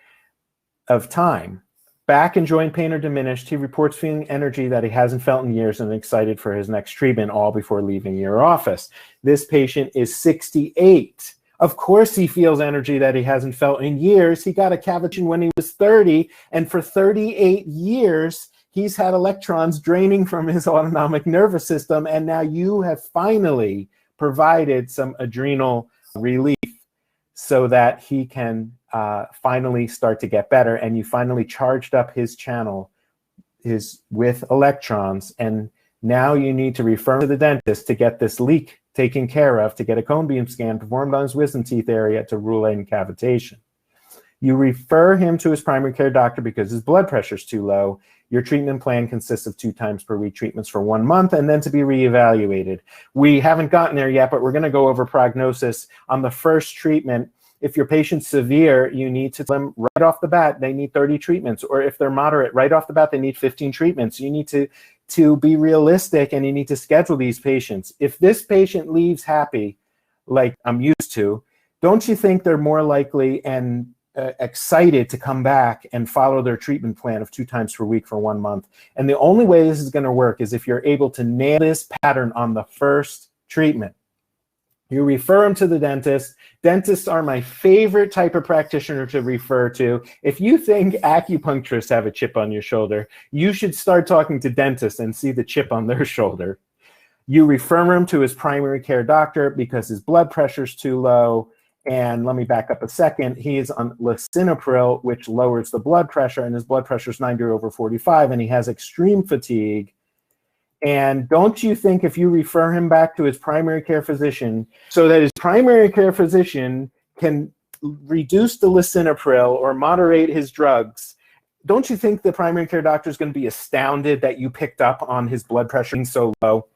of time. Back and joint pain are diminished. He reports feeling energy that he hasn't felt in years and excited for his next treatment, all before leaving your office. This patient is 68. Of course he feels energy that he hasn't felt in years. He got a cavitation when he was 30, and for 38 years, he's had electrons draining from his autonomic nervous system, and now you have finally provided some adrenal relief so that he can finally start to get better, and you finally charged up his channel with electrons, and now you need to refer him to the dentist to get this leak taken care of, to get a cone beam scan performed on his wisdom teeth area to rule in cavitation. You refer him to his primary care doctor because his blood pressure is too low. Your treatment plan consists of 2 times per week treatments for 1 month and then to be reevaluated. We haven't gotten there yet, but we're going to go over prognosis. On the first treatment, if your patient's severe, you need to tell them right off the bat they need 30 treatments. Or if they're moderate, right off the bat they need 15 treatments. You need to be realistic, and you need to schedule these patients. If this patient leaves happy, like I'm used to, don't you think they're more likely and excited to come back and follow their treatment plan of 2 times per week for 1 month? And the only way this is going to work is if you're able to nail this pattern on the first treatment. You refer them to the dentist. Dentists are my favorite type of practitioner to refer to. If you think acupuncturists have a chip on your shoulder, you should start talking to dentists and see the chip on their shoulder. You refer him to his primary care doctor because his blood pressure is too low. And let me back up a second. He is on lisinopril, which lowers the blood pressure, and his blood pressure is 90/45, and he has extreme fatigue. And don't you think if you refer him back to his primary care physician so that his primary care physician can reduce the lisinopril or moderate his drugs, don't you think the primary care doctor is going to be astounded that you picked up on his blood pressure being so low?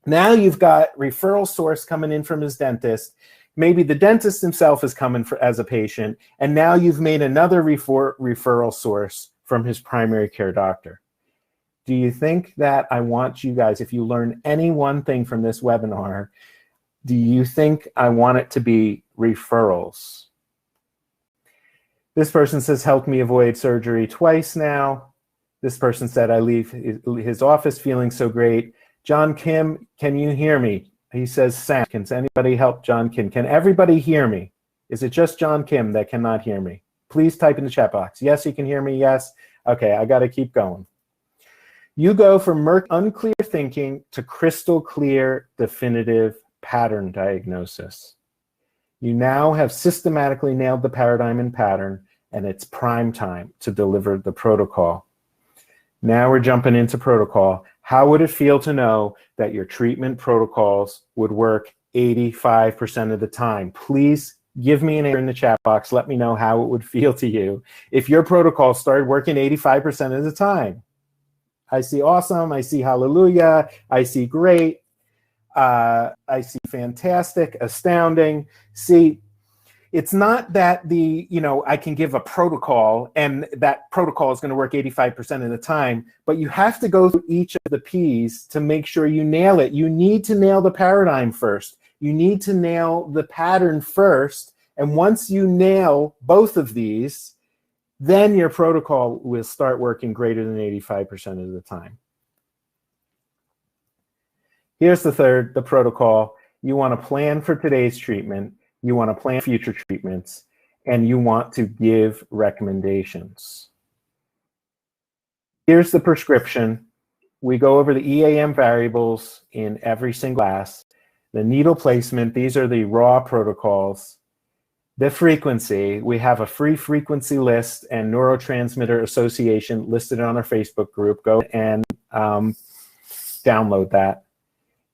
Now you've got referral source coming in from his dentist. Maybe the dentist himself is coming as a patient, and now you've made another referral source from his primary care doctor. Do you think that I want you guys, if you learn any one thing from this webinar, do you think I want it to be referrals? This person says, help me avoid surgery twice now. This person said, I leave his office feeling so great. John Kim, can you hear me? He says, Sam, can anybody help John Kim? Can everybody hear me? Is it just John Kim that cannot hear me? Please type in the chat box. Yes, you can hear me. Yes. Okay, I got to keep going. You go from unclear thinking to crystal clear, definitive pattern diagnosis. You now have systematically nailed the paradigm and pattern, and it's prime time to deliver the protocol. Now we're jumping into protocol. How would it feel to know that your treatment protocols would work 85% of the time? Please give me an answer in the chat box. Let me know how it would feel to you if your protocol started working 85% of the time. I see awesome. I see hallelujah. I see great. I see fantastic, astounding. See, it's not that I can give a protocol and that protocol is going to work 85% of the time, but you have to go through each of the P's to make sure you nail it. You need to nail the paradigm first. You need to nail the pattern first. And once you nail both of these, then your protocol will start working greater than 85% of the time. Here's the protocol. You want to plan for today's treatment. You want to plan future treatments, and you want to give recommendations. Here's the prescription. We go over the EAM variables in every single class. The needle placement, these are the raw protocols. The frequency, we have a free frequency list and neurotransmitter association listed on our Facebook group. Go and download that.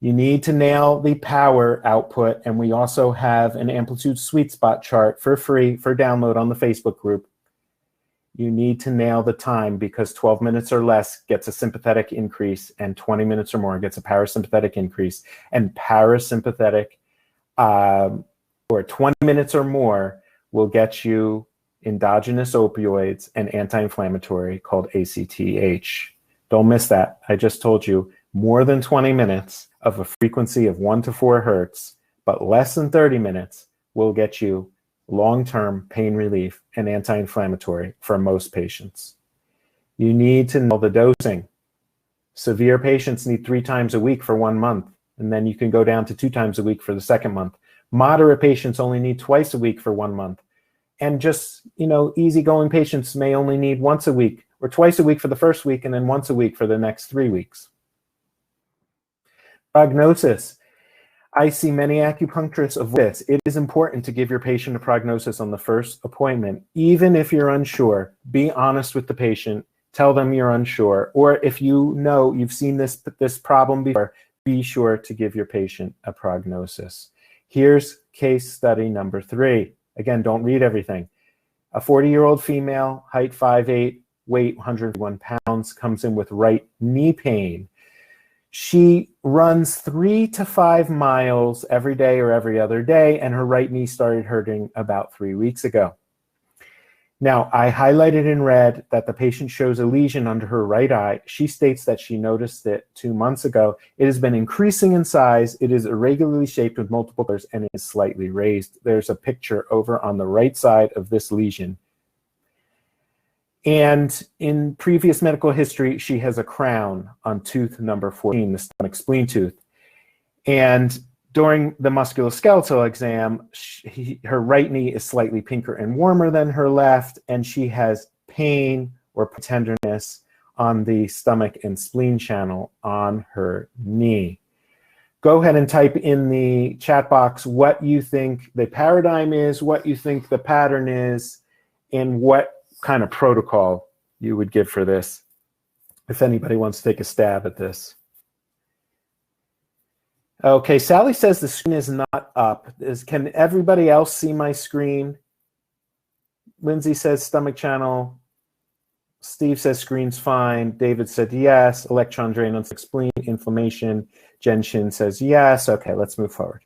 You need to nail the power output, and we also have an amplitude sweet spot chart for free for download on the Facebook group. You need to nail the time because 12 minutes or less gets a sympathetic increase, and 20 minutes or more gets a parasympathetic increase. And parasympathetic or 20 minutes or more will get you endogenous opioids and anti-inflammatory called ACTH. Don't miss that. I just told you more than 20 minutes of a frequency of 1 to 4 hertz, but less than 30 minutes will get you long-term pain relief and anti-inflammatory for most patients. You need to know the dosing. Severe patients need 3 times a week for 1 month, and then you can go down to 2 times a week for the second month. Moderate patients only need twice a week for 1 month. And just, easygoing patients may only need once a week or twice a week for the first week and then once a week for the next 3 weeks. Prognosis. I see many acupuncturists avoid this. It is important to give your patient a prognosis on the first appointment. Even if you're unsure, be honest with the patient. Tell them you're unsure. Or if you know you've seen this problem before, be sure to give your patient a prognosis. Here's case study number 3. Again, don't read everything. A 40-year-old female, height 5'8", weight 101 pounds, comes in with right knee pain. She runs 3 to 5 miles every day or every other day, and her right knee started hurting about 3 weeks ago. Now, I highlighted in red that the patient shows a lesion under her right eye. She states that she noticed it 2 months ago. It has been increasing in size. It is irregularly shaped with multiple colors and is slightly raised. There's a picture over on the right side of this lesion. And in previous medical history, she has a crown on tooth number 14, the stomach spleen tooth. And during the musculoskeletal exam, her right knee is slightly pinker and warmer than her left, and she has pain or tenderness on the stomach and spleen channel on her knee. Go ahead and type in the chat box what you think the paradigm is, what you think the pattern is, and what kind of protocol you would give for this, if anybody wants to take a stab at this. Okay, Sally says the screen is not up. Can everybody else see my screen? Lindsay says stomach channel. Steve says screen's fine. David said yes. Electron drain on spleen, inflammation. Jen Shin says yes. Okay, let's move forward.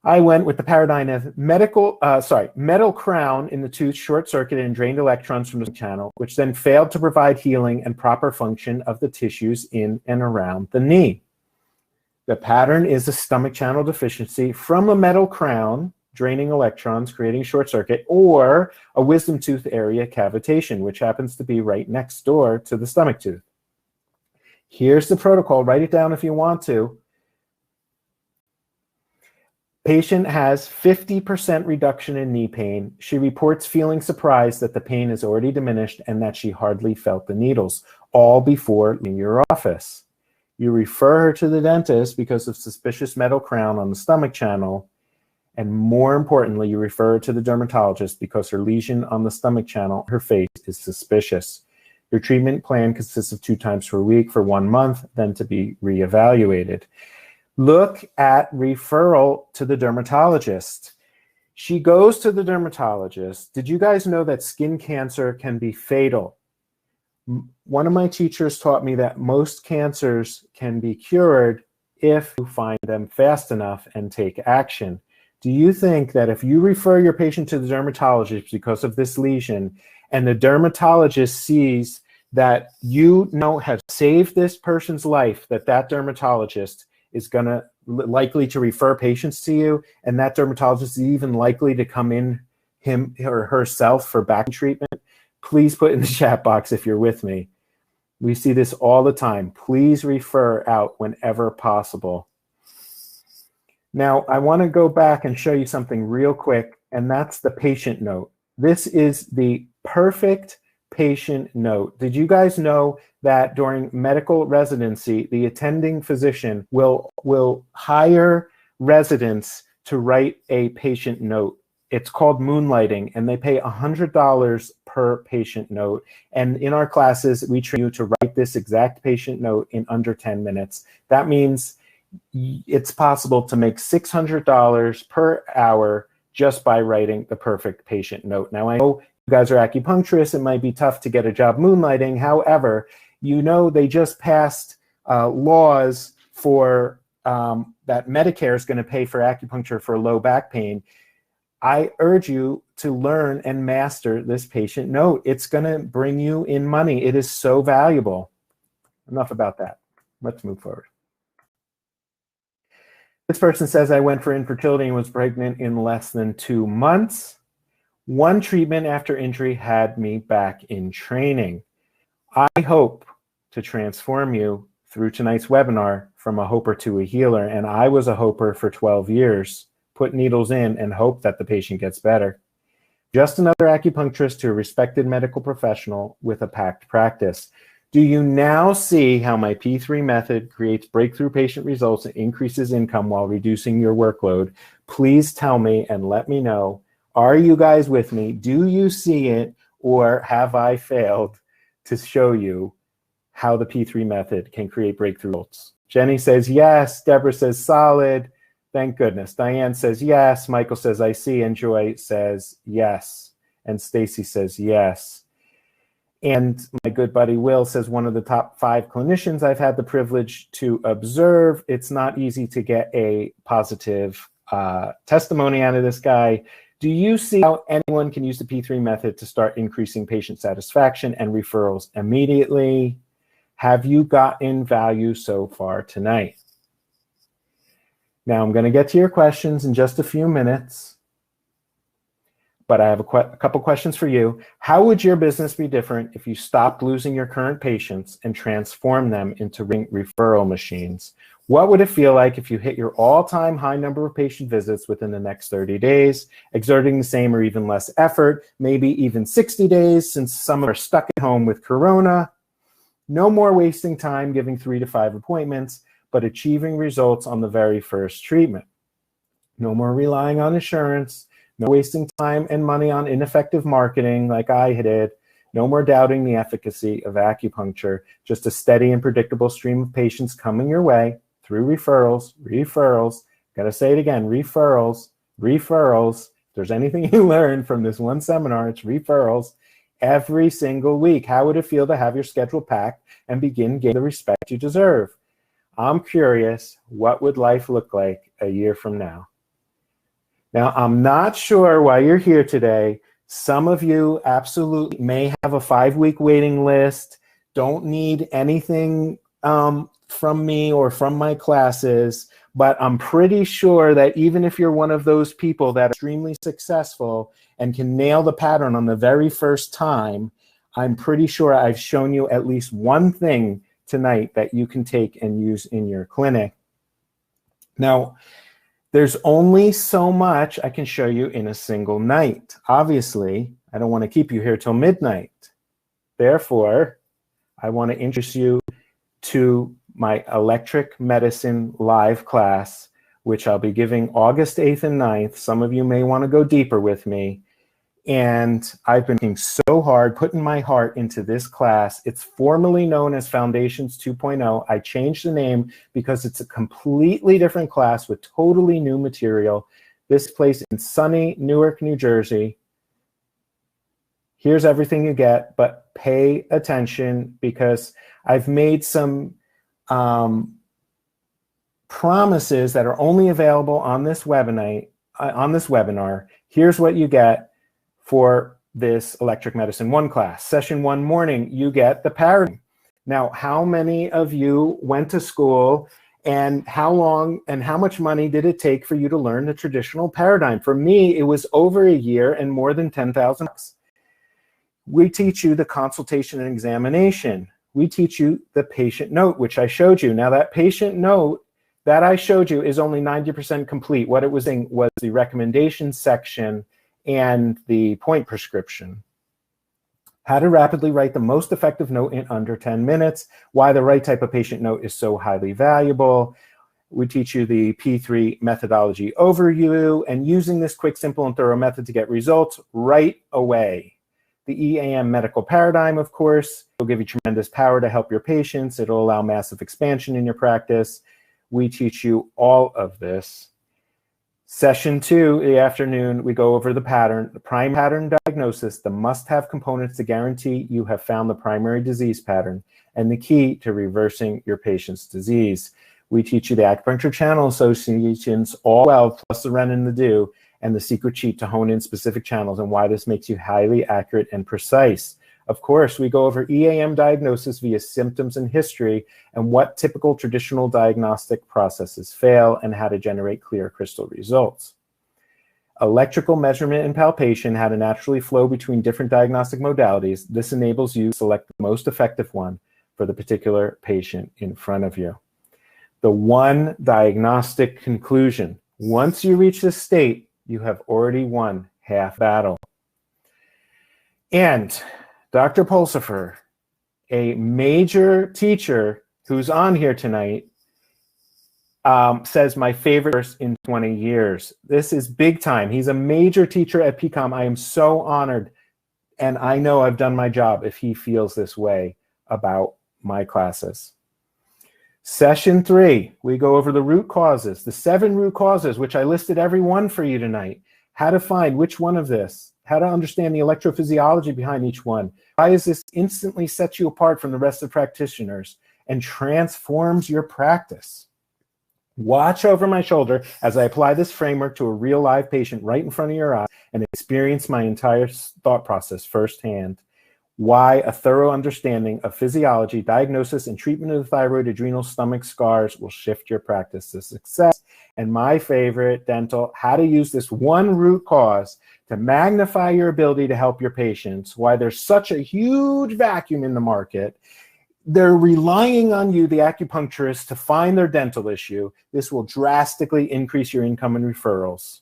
I went with the paradigm of metal crown in the tooth short-circuited and drained electrons from the channel, which then failed to provide healing and proper function of the tissues in and around the knee. The pattern is a stomach channel deficiency from a metal crown draining electrons, creating short circuit, or a wisdom tooth area cavitation, which happens to be right next door to the stomach tooth. Here's the protocol. Write it down if you want to. Patient has 50% reduction in knee pain. She reports feeling surprised that the pain is already diminished and that she hardly felt the needles, all before leaving your office. You refer her to the dentist because of suspicious metal crown on the stomach channel, and more importantly, you refer her to the dermatologist because her lesion on the stomach channel, her face, is suspicious. Your treatment plan consists of 2 times per week for 1 month, then to be reevaluated. Look at referral to the dermatologist. She goes to the dermatologist. Did you guys know that skin cancer can be fatal? One of my teachers taught me that most cancers can be cured if you find them fast enough and take action. Do you think that if you refer your patient to the dermatologist because of this lesion, and the dermatologist sees that you have saved this person's life, that dermatologist is likely to refer patients to you, and that dermatologist is even likely to come in him or herself for back treatment? Please put in the chat box if you're with me. We see this all the time. Please refer out whenever possible. Now, I want to go back and show you something real quick, and that's the patient note. This is the perfect patient note. Did you guys know that during medical residency, the attending physician will hire residents to write a patient note? It's called moonlighting, and they pay $100 per patient note. And in our classes, we train you to write this exact patient note in under 10 minutes. That means it's possible to make $600 per hour just by writing the perfect patient note. Now, I know you guys are acupuncturists. It might be tough to get a job moonlighting. However, they just passed laws for that Medicare is going to pay for acupuncture for low back pain, I urge you to learn and master this patient note. It's going to bring you in money. It is so valuable. Enough about that. Let's move forward. This person says, I went for infertility and was pregnant in less than 2 months. One treatment after injury had me back in training. I hope to transform you through tonight's webinar from a hoper to a healer. And I was a hoper for 12 years. Put needles in and hope that the patient gets better. Just another acupuncturist to a respected medical professional with a packed practice. Do you now see how my P3 method creates breakthrough patient results and increases income while reducing your workload? Please tell me and let me know. Are you guys with me? Do you see it, or have I failed to show you how the P3 method can create breakthrough results? Jenny says yes. Deborah says solid. Thank goodness. Diane says yes. Michael says I see. And Joy says yes. And Stacy says yes. And my good buddy Will says one of the top 5 clinicians I've had the privilege to observe. It's not easy to get a positive testimony out of this guy. Do you see how anyone can use the P3 method to start increasing patient satisfaction and referrals immediately? Have you gotten value so far tonight? Now I'm going to get to your questions in just a few minutes, but I have a couple questions for you. How would your business be different if you stopped losing your current patients and transformed them into referral machines? What would it feel like if you hit your all-time high number of patient visits within the next 30 days, exerting the same or even less effort, maybe even 60 days since some are stuck at home with Corona? No more wasting time giving 3 to 5 appointments, but achieving results on the very first treatment. No more relying on insurance, no wasting time and money on ineffective marketing like I did, no more doubting the efficacy of acupuncture, just a steady and predictable stream of patients coming your way through referrals, gotta say it again, referrals. If there's anything you learned from this one seminar, it's referrals every single week. How would it feel to have your schedule packed and begin getting the respect you deserve? I'm curious, what would life look like a year from now? Now, I'm not sure why you're here today. Some of you absolutely may have a 5-week waiting list, don't need anything from me or from my classes, but I'm pretty sure that even if you're one of those people that are extremely successful and can nail the pattern on the very first time, I'm pretty sure I've shown you at least one thing tonight that you can take and use in your clinic. Now, there's only so much I can show you in a single night. Obviously, I don't want to keep you here till midnight. Therefore, I want to introduce you to my electric medicine live class, which I'll be giving August 8th and 9th. Some of you may want to go deeper with me. And I've been working so hard, putting my heart into this class. It's formerly known as Foundations 2.0. I changed the name because it's a completely different class with totally new material. This place in sunny Newark, New Jersey. Here's everything you get, but pay attention because I've made some promises that are only available on this webinar. Here's what you get for this Electric Medicine 1 class. Session 1 morning, you get the paradigm. Now, how many of you went to school, and how long and how much money did it take for you to learn the traditional paradigm? For me, it was over a year and more than $10,000. We teach you the consultation and examination. We teach you the patient note, which I showed you. Now, that patient note that I showed you is only 90% complete. What it was in was the recommendation section and the point prescription. How to rapidly write the most effective note in under 10 minutes, why the right type of patient note is so highly valuable. We teach you the P3 methodology overview and using this quick, simple, and thorough method to get results right away. The EAM medical paradigm, of course, will give you tremendous power to help your patients. It'll allow massive expansion in your practice. We teach you all of this. Session 2, in the afternoon, we go over the pattern, the prime pattern diagnosis, the must-have components to guarantee you have found the primary disease pattern, and the key to reversing your patient's disease. We teach you the acupuncture channel associations, all 12, plus the Ren and the Do, and the secret cheat to hone in specific channels and why this makes you highly accurate and precise. Of course, we go over EAM diagnosis via symptoms and history and what typical traditional diagnostic processes fail and how to generate clear crystal results. Electrical measurement and palpation, how to naturally flow between different diagnostic modalities. This enables you to select the most effective one for the particular patient in front of you. The one diagnostic conclusion: once you reach this state, you have already won half battle. And Dr. Pulsifer, a major teacher who's on here tonight, says my favorite course in 20 years. This is big time. He's a major teacher at PCOM. I am so honored, and I know I've done my job if he feels this way about my classes. Session 3, we go over the root causes, the 7 root causes, which I listed every one for you tonight. How to find which one of this, how to understand the electrophysiology behind each one. Why does this instantly set you apart from the rest of practitioners and transforms your practice? Watch over my shoulder as I apply this framework to a real live patient right in front of your eye and experience my entire thought process firsthand. Why a thorough understanding of physiology, diagnosis, and treatment of the thyroid, adrenal, stomach scars will shift your practice to success. And my favorite, dental, how to use this one root cause to magnify your ability to help your patients. Why there's such a huge vacuum in the market. They're relying on you, the acupuncturist, to find their dental issue. This will drastically increase your income and referrals.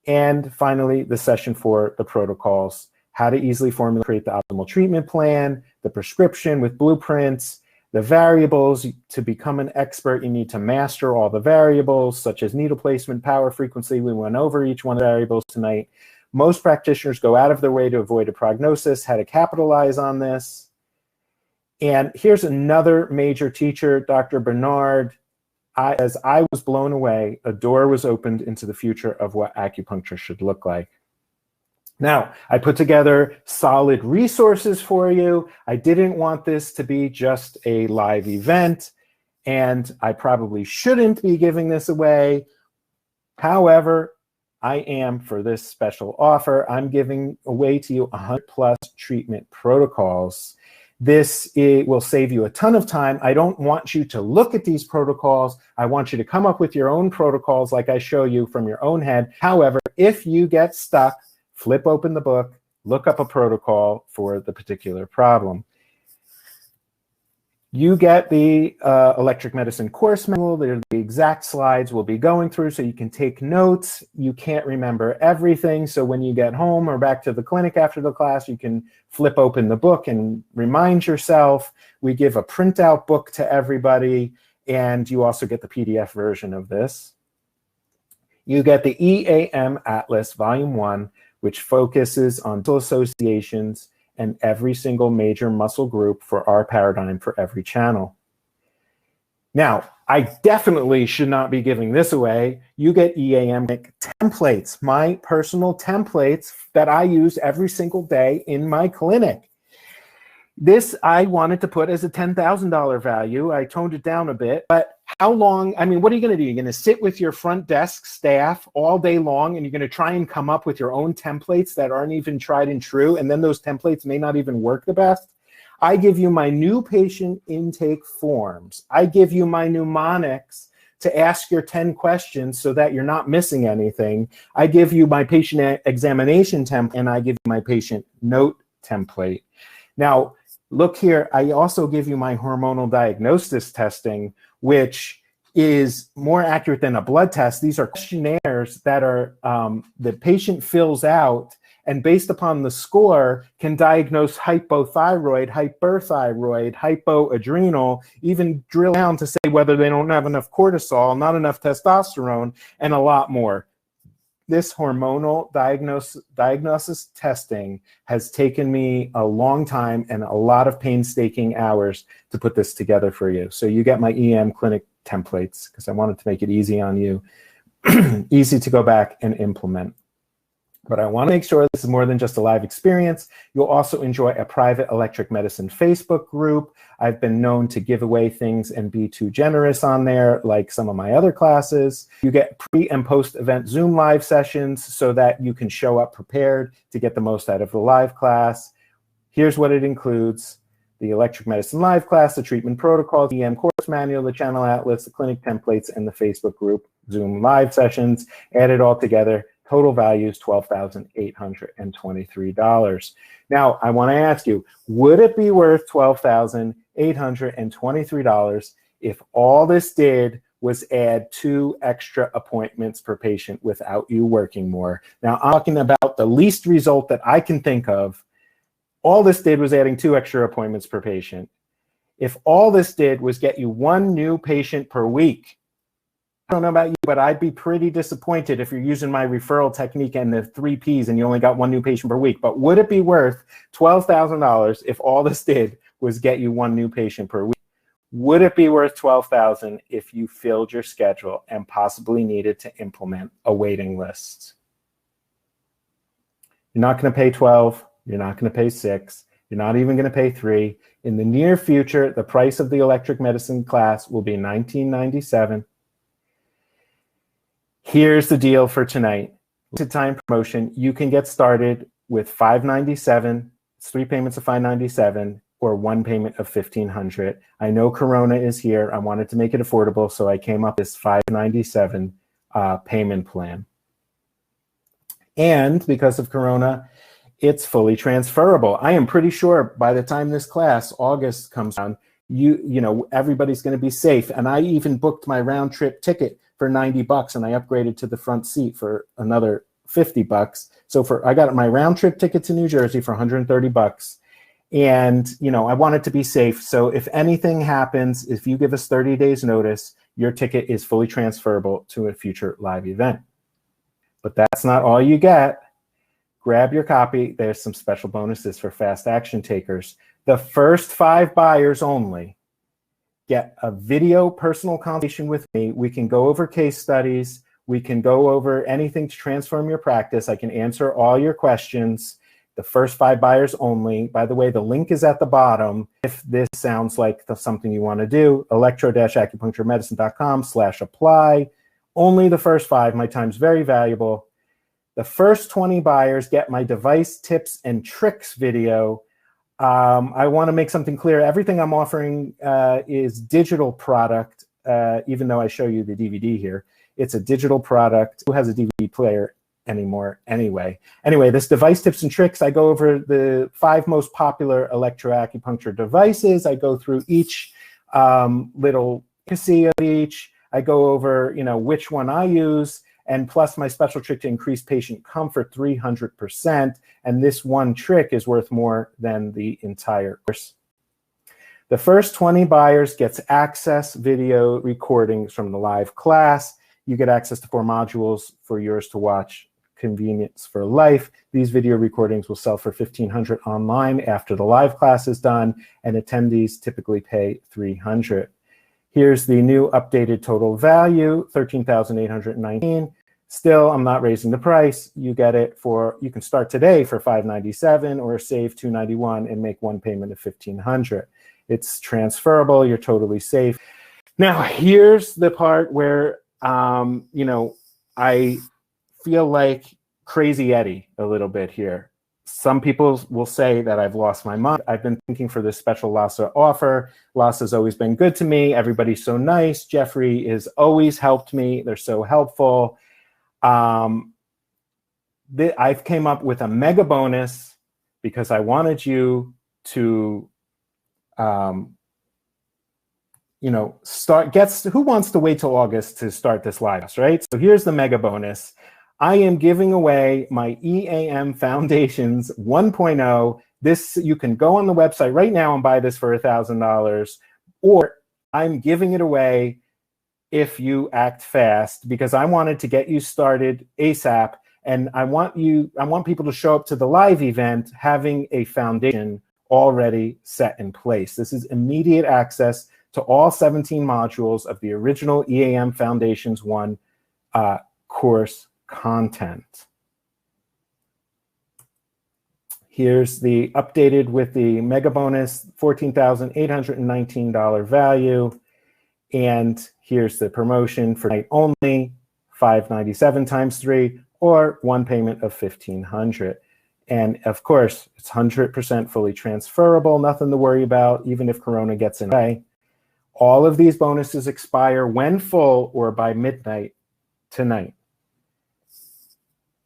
And finally, the session 4, the protocols. How to easily formulate the optimal treatment plan, the prescription with blueprints, the variables. To become an expert, you need to master all the variables, such as needle placement, power, frequency. We went over each one of the variables tonight. Most practitioners go out of their way to avoid a prognosis, how to capitalize on this. And here's another major teacher, Dr. Bernard. As I was blown away, a door was opened into the future of what acupuncture should look like. Now, I put together solid resources for you. I didn't want this to be just a live event, and I probably shouldn't be giving this away. However, I am, for this special offer, I'm giving away to you 100+ treatment protocols. This will save you a ton of time. I don't want you to look at these protocols. I want you to come up with your own protocols like I show you from your own head. However, if you get stuck, flip open the book, look up a protocol for the particular problem. You get the electric medicine course manual. They're the exact slides we'll be going through so you can take notes. You can't remember everything, so when you get home or back to the clinic after the class, you can flip open the book and remind yourself. We give a printout book to everybody, and you also get the PDF version of this. You get the EAM Atlas Volume 1, which focuses on muscle associations and every single major muscle group for our paradigm for every channel. Now, I definitely should not be giving this away. You get EAM templates, my personal templates that I use every single day in my clinic. This I wanted to put as a $10,000 value. I toned it down a bit, but how long, I mean, what are you going to do? You're going to sit with your front desk staff all day long and you're going to try and come up with your own templates that aren't even tried and true, and then those templates may not even work the best? I give you my new patient intake forms. I give you my mnemonics to ask your 10 questions so that you're not missing anything. I give you my patient examination template, and I give you my patient note template. Now, look here, I also give you my hormonal diagnosis testing, which is more accurate than a blood test. These are questionnaires that are the patient fills out, and based upon the score can diagnose hypothyroid, hyperthyroid, hypoadrenal, even drill down to say whether they don't have enough cortisol, not enough testosterone, and a lot more. This hormonal diagnosis testing has taken me a long time and a lot of painstaking hours to put this together for you. So you get my EM clinic templates because I wanted to make it easy on you, easy to go back and implement. But I want to make sure this is more than just a live experience. You'll also enjoy a private electric medicine Facebook group. I've been known to give away things and be too generous on there, like some of my other classes. You get pre and post-event Zoom live sessions so that you can show up prepared to get the most out of the live class. Here's what it includes: the electric medicine live class, the treatment protocols, the EM course manual, the channel atlas, the clinic templates, and the Facebook group Zoom live sessions. Add it all together. Total value is $12,823. Now, I want to ask you, would it be worth $12,823 if all this did was add 2 extra appointments per patient without you working more? Now, I'm talking about the least result that I can think of. All this did was adding 2 extra appointments per patient. If all this did was get you 1 new patient per week, I don't know about you, but I'd be pretty disappointed if you're using my referral technique and the 3 Ps and you only got 1 new patient per week. But would it be worth $12,000 if all this did was get you 1 new patient per week? Would it be worth $12,000 if you filled your schedule and possibly needed to implement a waiting list? You're not going to pay 12. You're not going to pay 6. You're not even going to pay 3. In the near future, the price of the electric medicine class will be $19.97. Here's the deal for tonight. Limited time promotion. You can get started with $597. It's 3 payments of $597 or 1 payment of $1,500. I know Corona is here. I wanted to make it affordable, so I came up with this $597 payment plan. And because of Corona, it's fully transferable. I am pretty sure by the time this class, August, comes around, you know, everybody's going to be safe. And I even booked my round trip ticket for $90, and I upgraded to the front seat for another $50. So I got my round trip ticket to New Jersey for $130. And, you know, I want it to be safe. So if anything happens, if you give us 30 days notice, your ticket is fully transferable to a future live event. But that's not all you get. Grab your copy. There's some special bonuses for fast action takers. The first 5 buyers only get a video personal consultation with me. We can go over case studies. We can go over anything to transform your practice. I can answer all your questions. The first 5 buyers only. By the way, the link is at the bottom. If this sounds like something you want to do, electro-acupuncturemedicine.com/apply. Only the first 5. My time's very valuable. The first 20 buyers get my device tips and tricks video. I want to make something clear. Everything I'm offering is digital product, even though I show you the DVD here. It's a digital product. Who has a DVD player anymore anyway? Anyway, this device tips and tricks, I go over the 5 most popular electro-acupuncture devices. I go through each little intricacy of each. I go over, you know, which one I use, and plus my special trick to increase patient comfort 300%. And this one trick is worth more than the entire course. The first 20 buyers gets access video recordings from the live class. You get access to 4 modules for yours to watch. Convenience for life. These video recordings will sell for $1,500 online after the live class is done, and attendees typically pay $300. Here's the new updated total value, $13,819. Still, I'm not raising the price. You get it for, you can start today for $597 or save $291 and make 1 payment of $1,500. It's transferable. You're totally safe. Now, here's the part where, you know, I feel like Crazy Eddie a little bit here. Some people will say that I've lost my mind. I've been thinking for this special Lhasa offer. Lhasa's always been good to me. Everybody's so nice. Jeffrey has always helped me. They're so helpful. I've came up with a mega bonus because I wanted you to, you know, who wants to wait till August to start this live, right? So here's the mega bonus. I am giving away my EAM Foundations 1.0. This, you can go on the website right now and buy this for $1,000, or I'm giving it away if you act fast, because I wanted to get you started ASAP, and I want people to show up to the live event having a foundation already set in place. This is immediate access to all 17 modules of the original EAM Foundations 1 course content. Here's the updated with the mega bonus, $14,819 value. And here's the promotion for night only, $597 times 3, or one payment of $1,500. And of course, it's 100% fully transferable, nothing to worry about, even if Corona gets in the way. All of these bonuses expire when full or by midnight tonight.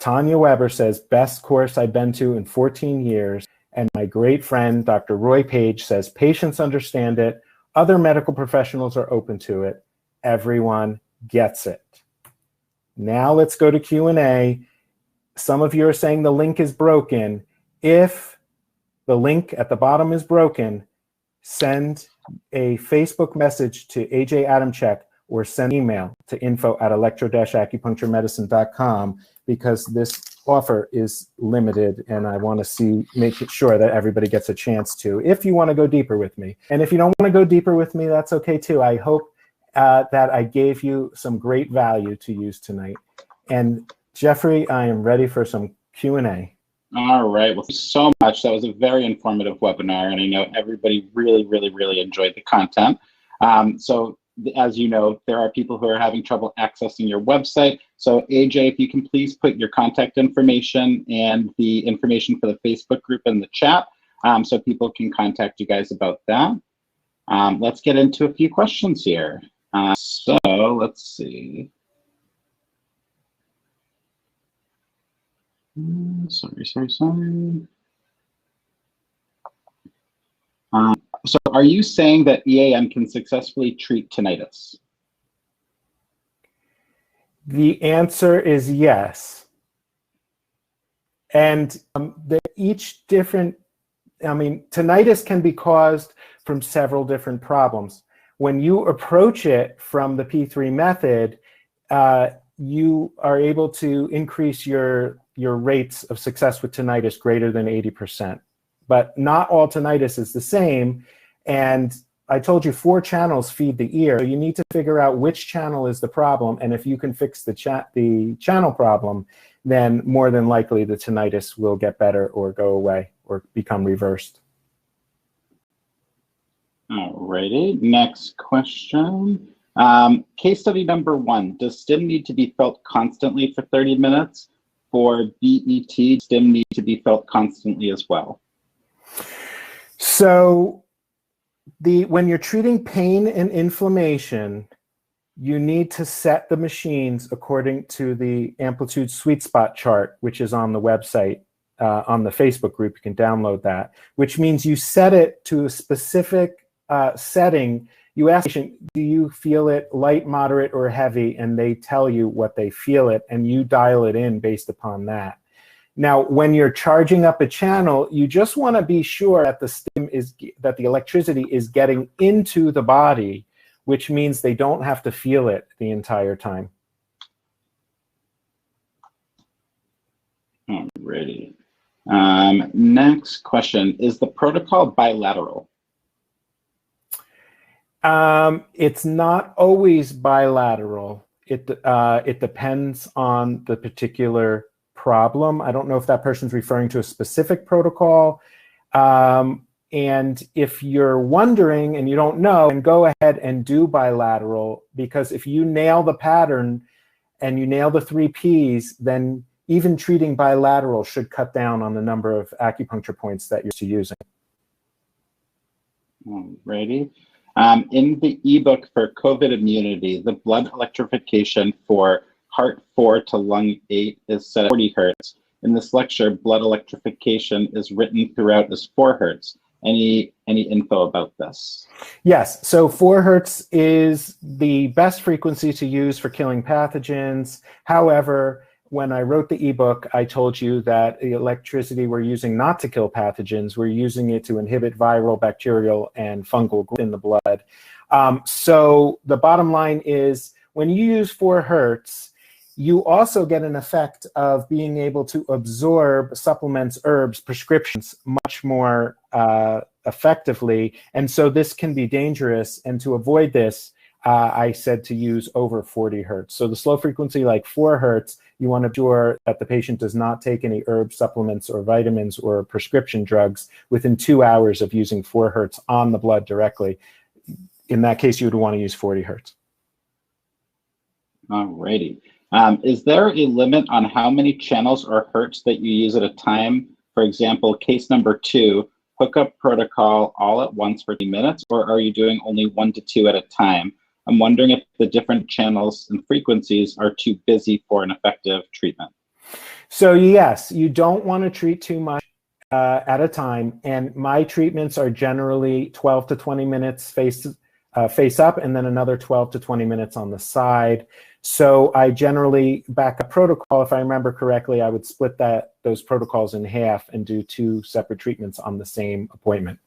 Tanya Weber says, best course I've been to in 14 years. And my great friend, Dr. Roy Page, says, patients understand it. Other medical professionals are open to it. Everyone gets it. Now let's go to Q&A. Some of you are saying the link is broken. If the link at the bottom is broken, send a Facebook message to AJ Adamczyk or send an email to info@electro-acupuncturemedicine.com, because this offer is limited and I want to make sure that everybody gets a chance to, if you want to go deeper with me. And if you don't want to go deeper with me, that's okay too. I hope that I gave you some great value to use tonight. And Jeffrey, I am ready for some Q&A. All right. Well, thank you so much. That was a very informative webinar, and I know everybody really enjoyed the content. So as you know, there are people who are having trouble accessing your website. So AJ, if you can please put your contact information and the information for the Facebook group in the chat, so people can contact you guys about that. Let's get into a few questions here. So let's see. Sorry. So are you saying that EAM can successfully treat tinnitus? The answer is yes. And each different, tinnitus can be caused from several different problems. When you approach it from the P3 method, you are able to increase your rates of success with tinnitus greater than 80%. But not all tinnitus is the same. And I told you 4 channels feed the ear. So you need to figure out which channel is the problem. And if you can fix the channel problem, then more than likely the tinnitus will get better or go away or become reversed. Alrighty, next question. Case study number 1, does stim need to be felt constantly for 30 minutes? For BET, stim need to be felt constantly as well? So when you're treating pain and inflammation, you need to set the machines according to the amplitude sweet spot chart, which is on the website, on the Facebook group. You can download that, which means you set it to a specific setting. You ask the patient, do you feel it light, moderate, or heavy? And they tell you what they feel it, and you dial it in based upon that. Now, when you're charging up a channel, you just want to be sure that that the electricity is getting into the body, which means they don't have to feel it the entire time. Alrighty. Next question, is the protocol bilateral? It's not always bilateral. It depends on the particular problem. I don't know if that person's referring to a specific protocol. And if you're wondering and you don't know, then go ahead and do bilateral, because if you nail the pattern and you nail the 3 Ps, then even treating bilateral should cut down on the number of acupuncture points that you're using. Alrighty. In the ebook for COVID immunity, the blood electrification for heart 4 to lung 8 is set at 40 hertz. In this lecture, blood electrification is written throughout as 4 hertz. Any info about this? Yes, so 4 hertz is the best frequency to use for killing pathogens. However, when I wrote the ebook, I told you that the electricity we're using not to kill pathogens, we're using it to inhibit viral, bacterial, and fungal growth in the blood. So the bottom line is, when you use 4 hertz, you also get an effect of being able to absorb supplements, herbs, prescriptions much more effectively. And so this can be dangerous. And to avoid this, I said to use over 40 hertz. So the slow frequency, like 4 hertz, you want to be sure that the patient does not take any herb supplements or vitamins or prescription drugs within 2 hours of using 4 hertz on the blood directly. In that case, you would want to use 40 hertz. Alrighty. Is there a limit on how many channels or hertz that you use at a time? For example, case number 2, hookup protocol all at once for 10 minutes, or are you doing only 1 to 2 at a time? I'm wondering if the different channels and frequencies are too busy for an effective treatment. So yes, you don't want to treat too much at a time, and my treatments are generally 12 to 20 minutes face up, and then another 12 to 20 minutes on the side. So I generally back up protocol. If I remember correctly, I would split those protocols in half and do 2 separate treatments on the same appointment.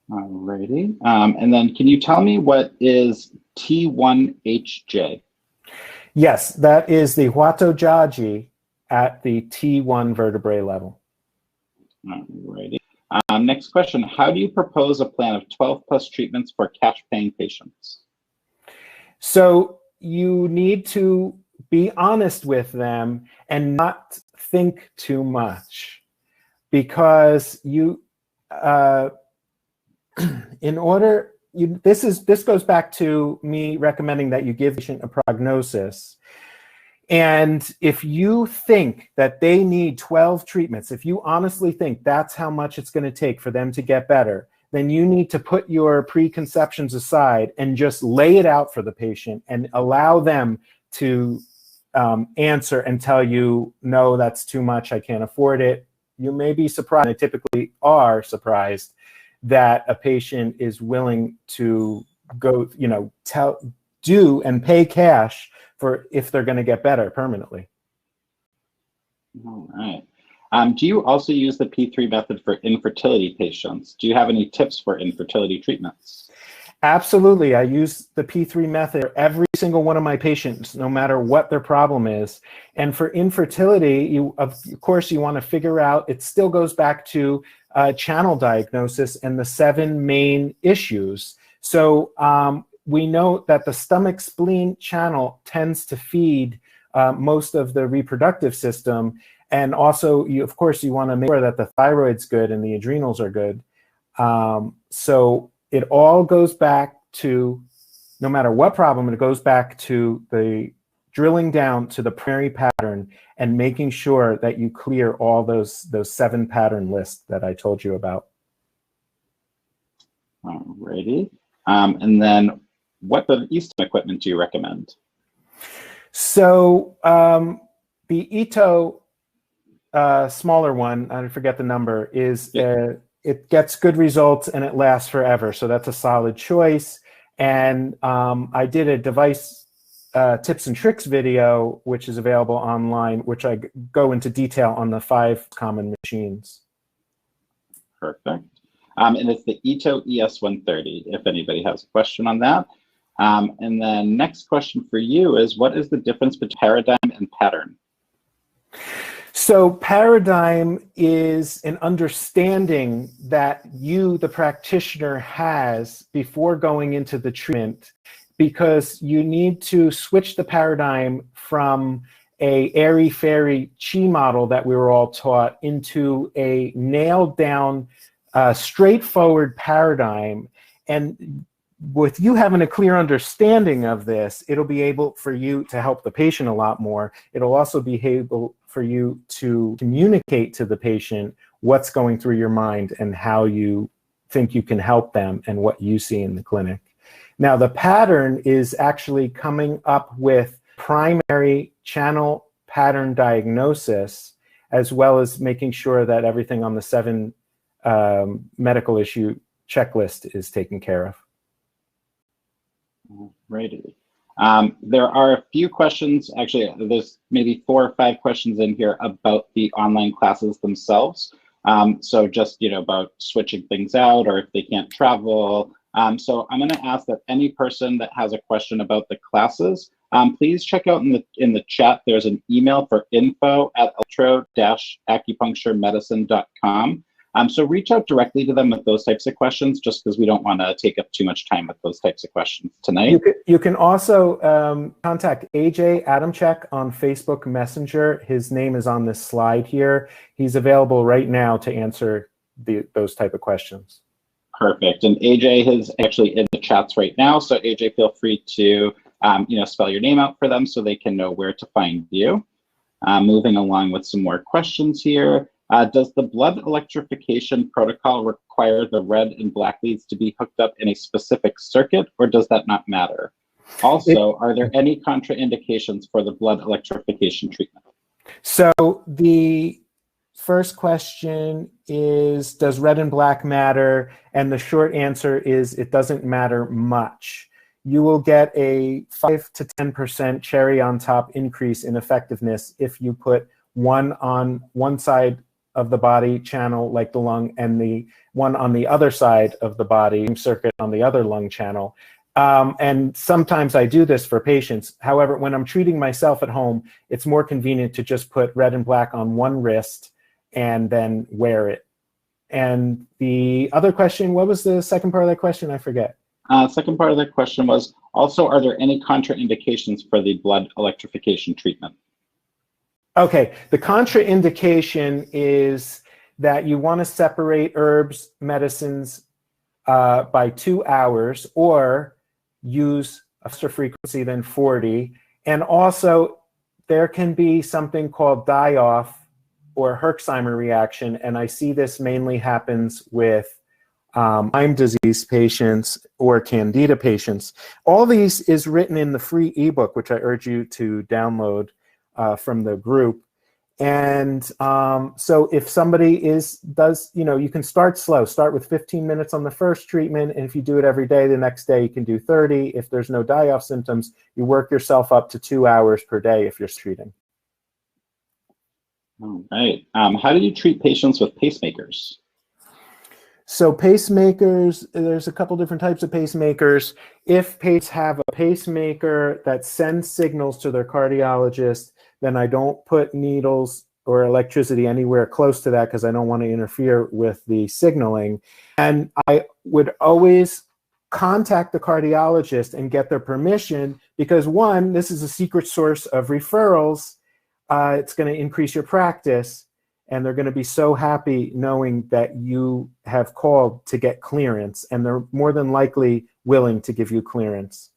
Alrighty. And then can you tell me what is T1HJ? Yes, that is the Huato Jiaji at the T1 vertebrae level. Alrighty. Next question. How do you propose a plan of 12 plus treatments for cash paying patients? So you need to be honest with them and not think too much, because you, this goes back to me recommending that you give the patient a prognosis. And if you think that they need 12 treatments, if you honestly think that's how much it's going to take for them to get better, then you need to put your preconceptions aside and just lay it out for the patient and allow them to answer and tell you, no, that's too much, I can't afford it. You may be surprised, and typically are surprised, that a patient is willing to go, do and pay cash for if they're going to get better permanently. All right. Do you also use the P3 method for infertility patients? Do you have any tips for infertility treatments? Absolutely. I use the P3 method for every single one of my patients, no matter what their problem is. And for infertility, of course, you want to figure out, it still goes back to channel diagnosis and the 7 main issues. So we know that the stomach-spleen channel tends to feed most of the reproductive system. And also, of course, you want to make sure that the thyroid's good and the adrenals are good. So it all goes back to, no matter what problem, it goes back to the drilling down to the primary pattern and making sure that you clear all those 7 pattern lists that I told you about. Alrighty. And then what EAM equipment do you recommend? So the Ito smaller one, I forget the number, is it gets good results and it lasts forever. So that's a solid choice. And I did a device tips and tricks video, which is available online, which I go into detail on the 5 common machines. Perfect. And it's the Ito ES130, if anybody has a question on that. And then next question for you is, what is the difference between paradigm and pattern? So paradigm is an understanding that you, the practitioner, has before going into the treatment, because you need to switch the paradigm from a airy-fairy chi model that we were all taught into a nailed down, straightforward paradigm. And with you having a clear understanding of this, it'll be able for you to help the patient a lot more. It'll also be able for you to communicate to the patient what's going through your mind and how you think you can help them and what you see in the clinic. Now, the pattern is actually coming up with primary channel pattern diagnosis, as well as making sure that everything on the 7 medical issue checklist is taken care of. Righty. There are a few questions, actually there's maybe 4 or 5 questions in here about the online classes themselves. So just, about switching things out or if they can't travel. So I'm gonna ask that any person that has a question about the classes, please check out in the chat, there's an email for info@electro-acupuncturemedicine.com. So reach out directly to them with those types of questions, just because we don't want to take up too much time with those types of questions tonight. You can also contact AJ Adamczyk on Facebook Messenger. His name is on this slide here. He's available right now to answer those type of questions. Perfect. And AJ is actually in the chats right now. So AJ, feel free to spell your name out for them so they can know where to find you. Moving along with some more questions here. Does the blood electrification protocol require the red and black leads to be hooked up in a specific circuit, or does that not matter? Also, are there any contraindications for the blood electrification treatment? So the first question is, does red and black matter? And the short answer is, it doesn't matter much. You will get a 5 to 10% cherry on top increase in effectiveness if you put one on one side of the body channel, like the lung, and the one on the other side of the body circuit on the other lung channel. And sometimes I do this for patients. However, when I'm treating myself at home, it's more convenient to just put red and black on one wrist and then wear it. And the other question, what was the second part of that question? I forget. Second part of the question was, also, are there any contraindications for the blood electrification treatment? Okay, the contraindication is that you want to separate herbs, medicines by 2 hours, or use a faster frequency than 40. And also, there can be something called die-off or Herxheimer reaction, and I see this mainly happens with Lyme disease patients or Candida patients. All these is written in the free ebook, which I urge you to download from the group. And so if somebody you can start slow. Start with 15 minutes on the first treatment, and if you do it every day, the next day you can do 30. If there's no die-off symptoms, you work yourself up to 2 hours per day if you're treating. All right. How do you treat patients with pacemakers? So pacemakers, there's a couple different types of pacemakers. If patients have a pacemaker that sends signals to their cardiologist, then I don't put needles or electricity anywhere close to that because I don't want to interfere with the signaling. And I would always contact the cardiologist and get their permission because, one, this is a secret source of referrals. It's going to increase your practice. And they're going to be so happy knowing that you have called to get clearance, and they're more than likely willing to give you clearance.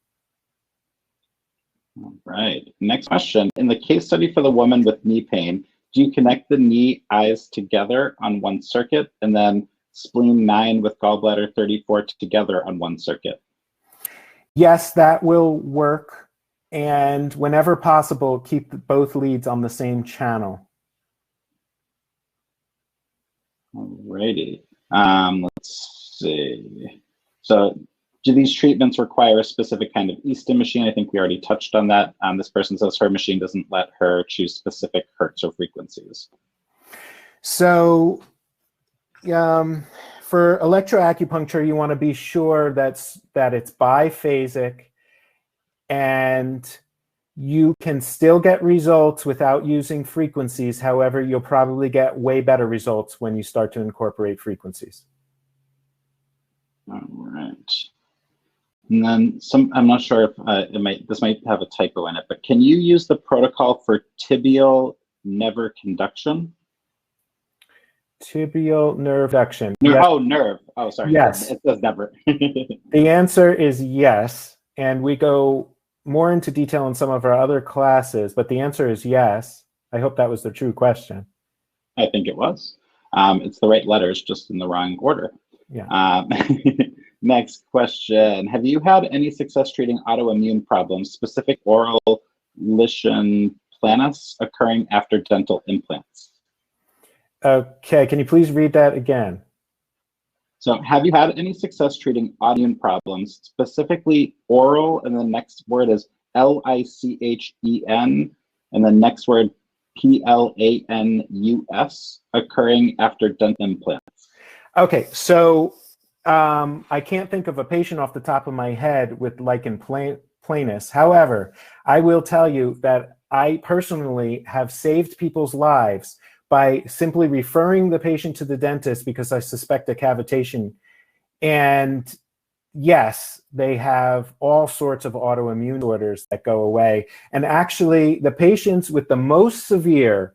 All right. Next question. In the case study for the woman with knee pain, do you connect the knee eyes together on one circuit and then spleen 9 with gallbladder 34 together on one circuit? Yes, that will work. And whenever possible, keep both leads on the same channel. Alrighty. Let's see. So do these treatments require a specific kind of Easton machine? I think we already touched on that. This person says her machine doesn't let her choose specific hertz or frequencies. So for electro-acupuncture, you want to be sure that it's biphasic, and you can still get results without using frequencies. However, you'll probably get way better results when you start to incorporate frequencies. All right. And then I'm not sure if this might have a typo in it, but can you use the protocol for tibial nerve conduction? Tibial nerve conduction. Yes. Oh, nerve. Oh, sorry. Yes. It says never. The answer is yes. And we go more into detail in some of our other classes, but the answer is yes. I hope that was the true question. I think it was. It's the right letters, just in the wrong order. Yeah. Next question. Have you had any success treating autoimmune problems, specific oral lichen planus, occurring after dental implants? Okay, can you please read that again? So have you had any success treating autoimmune problems, specifically oral, and the next word is L-I-C-H-E-N, and the next word P-L-A-N-U-S, occurring after dental implants? Okay, so I can't think of a patient off the top of my head with lichen planus. However, I will tell you that I personally have saved people's lives by simply referring the patient to the dentist because I suspect a cavitation. And yes, they have all sorts of autoimmune disorders that go away. And actually, the patients with the most severe,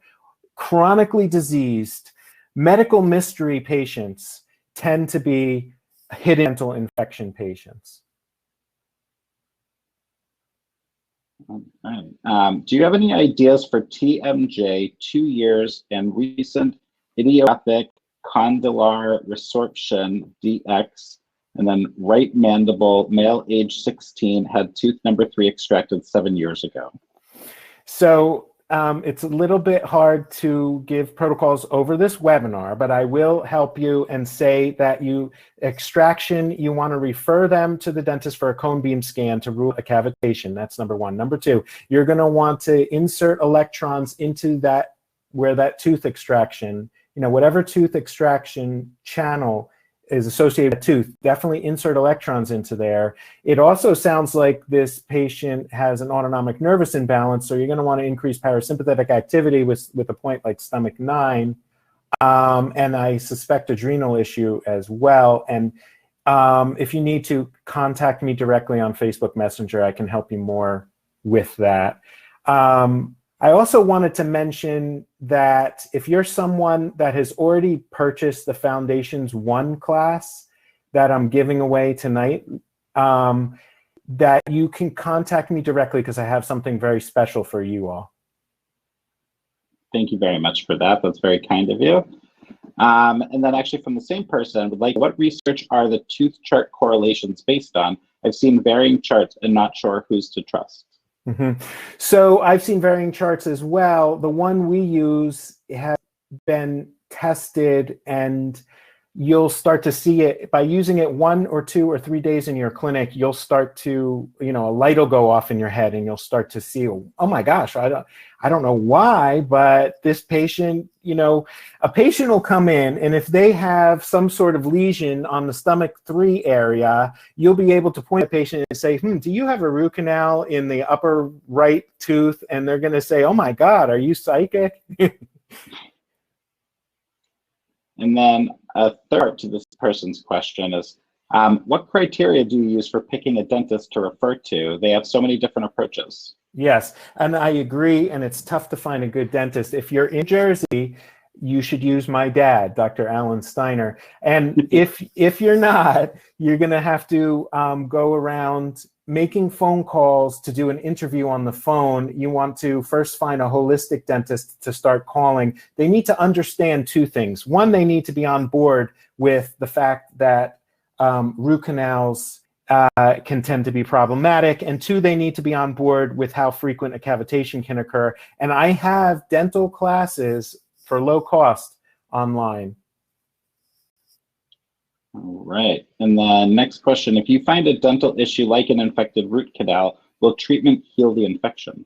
chronically diseased, medical mystery patients tend to be hidden dental infection patients. Right. Do you have any ideas for TMJ, 2 years, and recent idiopathic condylar resorption, DX, and then right mandible, male age 16, had tooth number 3 extracted 7 years ago? So it's a little bit hard to give protocols over this webinar, but I will help you and say that extraction, you want to refer them to the dentist for a cone beam scan to rule a cavitation. That's number 1. Number 2, you're going to want to insert electrons into that, where that tooth extraction, whatever tooth extraction channel is associated with tooth, definitely insert electrons into there. It also sounds like this patient has an autonomic nervous imbalance, so you're going to want to increase parasympathetic activity with a point like stomach 9, and I suspect adrenal issue as well. And if you need to contact me directly on Facebook Messenger, I can help you more with that. I also wanted to mention that if you're someone that has already purchased the Foundations 1 class that I'm giving away tonight, that you can contact me directly because I have something very special for you all. Thank you very much for that. That's very kind of you. And then actually from the same person, would like, what research are the tooth chart correlations based on? I've seen varying charts and not sure whose to trust. Mm-hmm. So I've seen varying charts as well. The one we use has been tested, and you'll start to see it by using it 1 or 2 or 3 days in your clinic. You'll start to, a light will go off in your head, and you'll start to see, oh my gosh, I don't know why, but this patient, a patient will come in, and if they have some sort of lesion on the stomach 3 area, you'll be able to point at the patient and say, do you have a root canal in the upper right tooth? And they're going to say, oh my God, are you psychic? And then a third to this person's question is, what criteria do you use for picking a dentist to refer to? They have so many different approaches. Yes, and I agree, and it's tough to find a good dentist. If you're in Jersey, you should use my dad, Dr. Alan Steiner. And if you're not, you're going to have to go around making phone calls to do an interview on the phone. You want to first find a holistic dentist to start calling. They need to understand 2 things. One, they need to be on board with the fact that root canals can tend to be problematic. And 2, they need to be on board with how frequent a cavitation can occur. And I have dental classes for low cost online. All right. And the next question, if you find a dental issue like an infected root canal, will treatment heal the infection?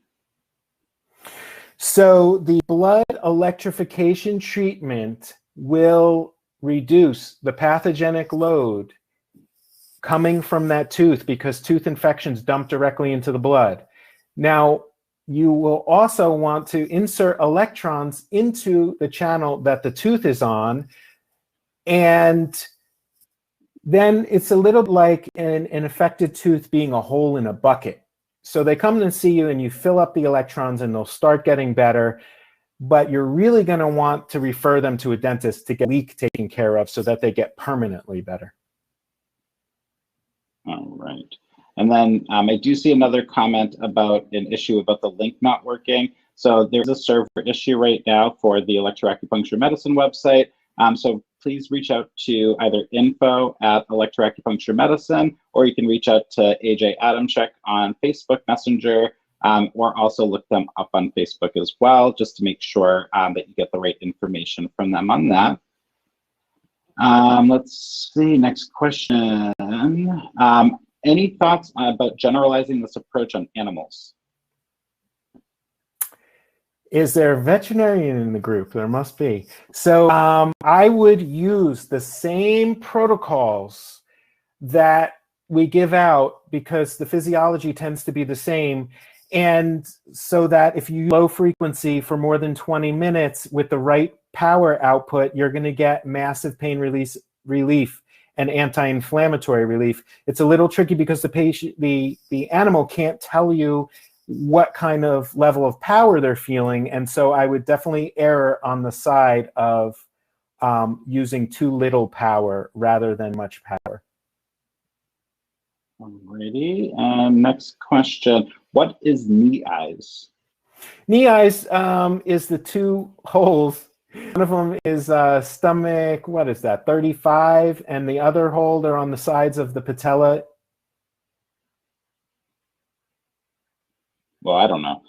So the blood electrification treatment will reduce the pathogenic load coming from that tooth because tooth infections dump directly into the blood. Now, you will also want to insert electrons into the channel that the tooth is on, and then it's a little like an affected tooth being a hole in a bucket. So they come and see you and you fill up the electrons and they'll start getting better, but you're really going to want to refer them to a dentist to get the leak taken care of so that they get permanently better. All right. And then I do see another comment about an issue about the link not working. So there's a server issue right now for the Electro-Acupuncture Medicine website. So please reach out to either info@Electro-Acupuncture Medicine, or you can reach out to AJ Adamczyk on Facebook Messenger, or also look them up on Facebook as well, just to make sure that you get the right information from them on that. Let's see, next question. Any thoughts about generalizing this approach on animals? Is there a veterinarian in the group? There must be. So I would use the same protocols that we give out because the physiology tends to be the same. And so that if you low frequency for more than 20 minutes with the right power output, you're going to get massive pain relief and anti-inflammatory relief. It's a little tricky because the animal can't tell you what kind of level of power they're feeling, and so I would definitely err on the side of using too little power rather than much power. Alrighty, next question. What is knee eyes? Knee eyes is the two holes. One of them is stomach, what is that, 35, and the other hole are on the sides of the patella. Well, I don't know.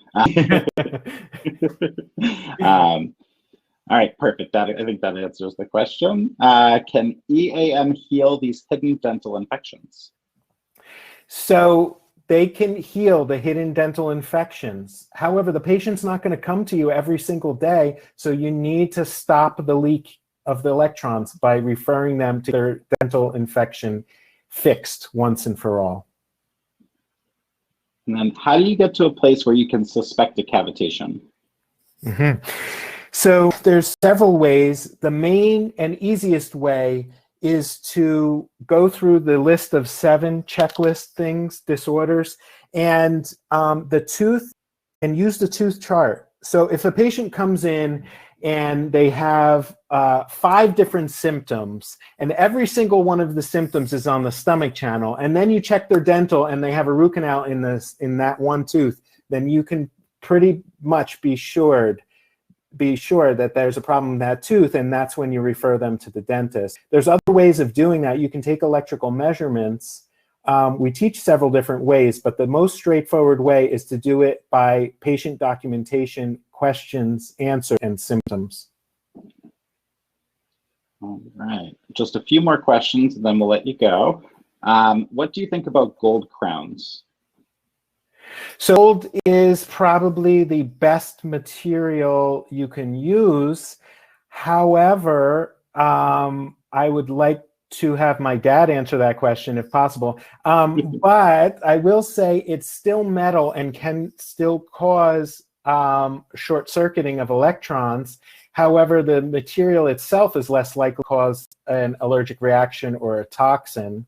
All right, perfect. I think that answers the question. Can EAM heal these hidden dental infections? So they can heal the hidden dental infections. However, the patient's not going to come to you every single day, so you need to stop the leak of the electrons by referring them to their dental infection fixed once and for all. And then how do you get to a place where you can suspect a cavitation? So there's several ways. The main and easiest way is to go through the list of 7 checklist things, disorders, and the tooth, and use the tooth chart. So if a patient comes in and they have 5 different symptoms, and every single one of the symptoms is on the stomach channel, and then you check their dental and they have a root canal in that one tooth, then you can pretty much be sure that there's a problem in that tooth, and that's when you refer them to the dentist. There's other ways of doing that. You can take electrical measurements. We teach several different ways, but the most straightforward way is to do it by patient documentation, questions, answers, and symptoms. All right, just a few more questions, and then we'll let you go. What do you think about gold crowns? So gold is probably the best material you can use. However, I would like to have my dad answer that question if possible. But I will say it's still metal and can still cause short-circuiting of electrons. However, the material itself is less likely to cause an allergic reaction or a toxin.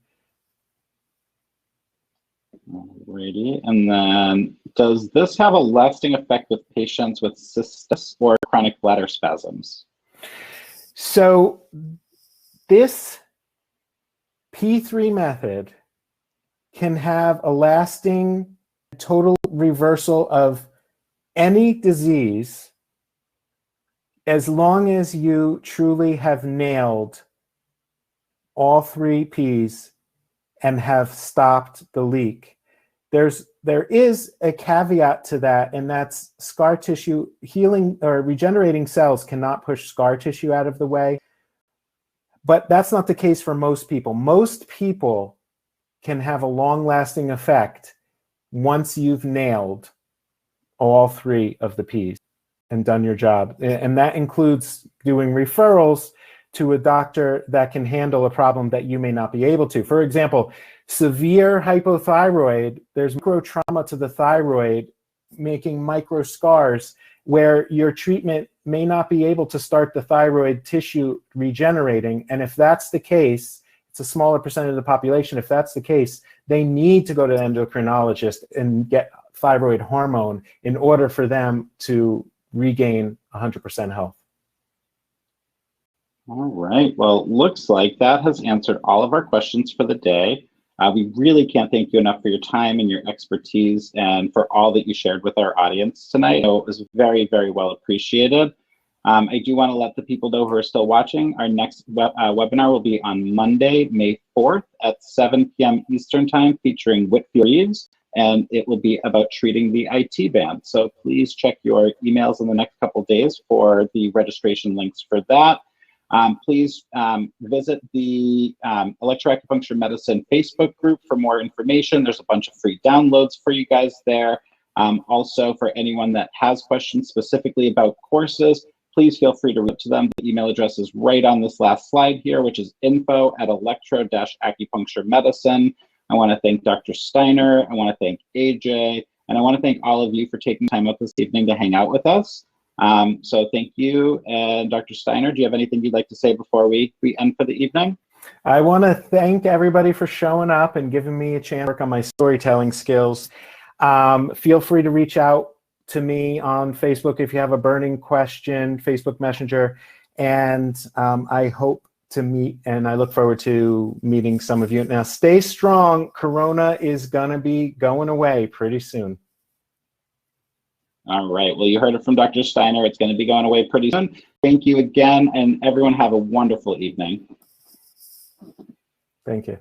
Alrighty, and then does this have a lasting effect with patients with cystitis or chronic bladder spasms? So this P3 method can have a lasting total reversal of any disease as long as you truly have nailed all 3 Ps and have stopped the leak. There is a caveat to that, and that's scar tissue healing or regenerating cells cannot push scar tissue out of the way. But that's not the case for most people. Most people can have a long-lasting effect once you've nailed all 3 of the Ps and done your job. And that includes doing referrals to a doctor that can handle a problem that you may not be able to. For example, severe hypothyroid, there's micro trauma to the thyroid, making micro scars where your treatment may not be able to start the thyroid tissue regenerating. And if that's the case, it's a smaller percentage of the population. If that's the case, they need to go to an endocrinologist and get thyroid hormone in order for them to regain 100% health. All right, well, looks like that has answered all of our questions for the day. We really can't thank you enough for your time and your expertise and for all that you shared with our audience tonight. It was very, very well appreciated. I do want to let the people know who are still watching. Our next webinar will be on Monday, May 4th at 7 p.m. Eastern Time, featuring Whitfield Reeves, and it will be about treating the IT ban. So please check your emails in the next couple of days for the registration links for that. Please visit the Electro-Acupuncture Medicine Facebook group for more information. There's a bunch of free downloads for you guys there. Also, for anyone that has questions specifically about courses, please feel free to reach to them. The email address is right on this last slide here, which is info@electro-acupuncture-medicine. I want to thank Dr. Steiner. I want to thank AJ. And I want to thank all of you for taking time out this evening to hang out with us. So thank you. And Dr. Steiner, do you have anything you'd like to say before we end for the evening? I want to thank everybody for showing up and giving me a chance to work on my storytelling skills. Feel free to reach out to me on Facebook if you have a burning question, Facebook Messenger. And I hope to meet, and I look forward to meeting some of you. Now, stay strong. Corona is going to be going away pretty soon. All right. Well, you heard it from Dr. Steiner. It's going to be going away pretty soon. Thank you again, and everyone have a wonderful evening. Thank you.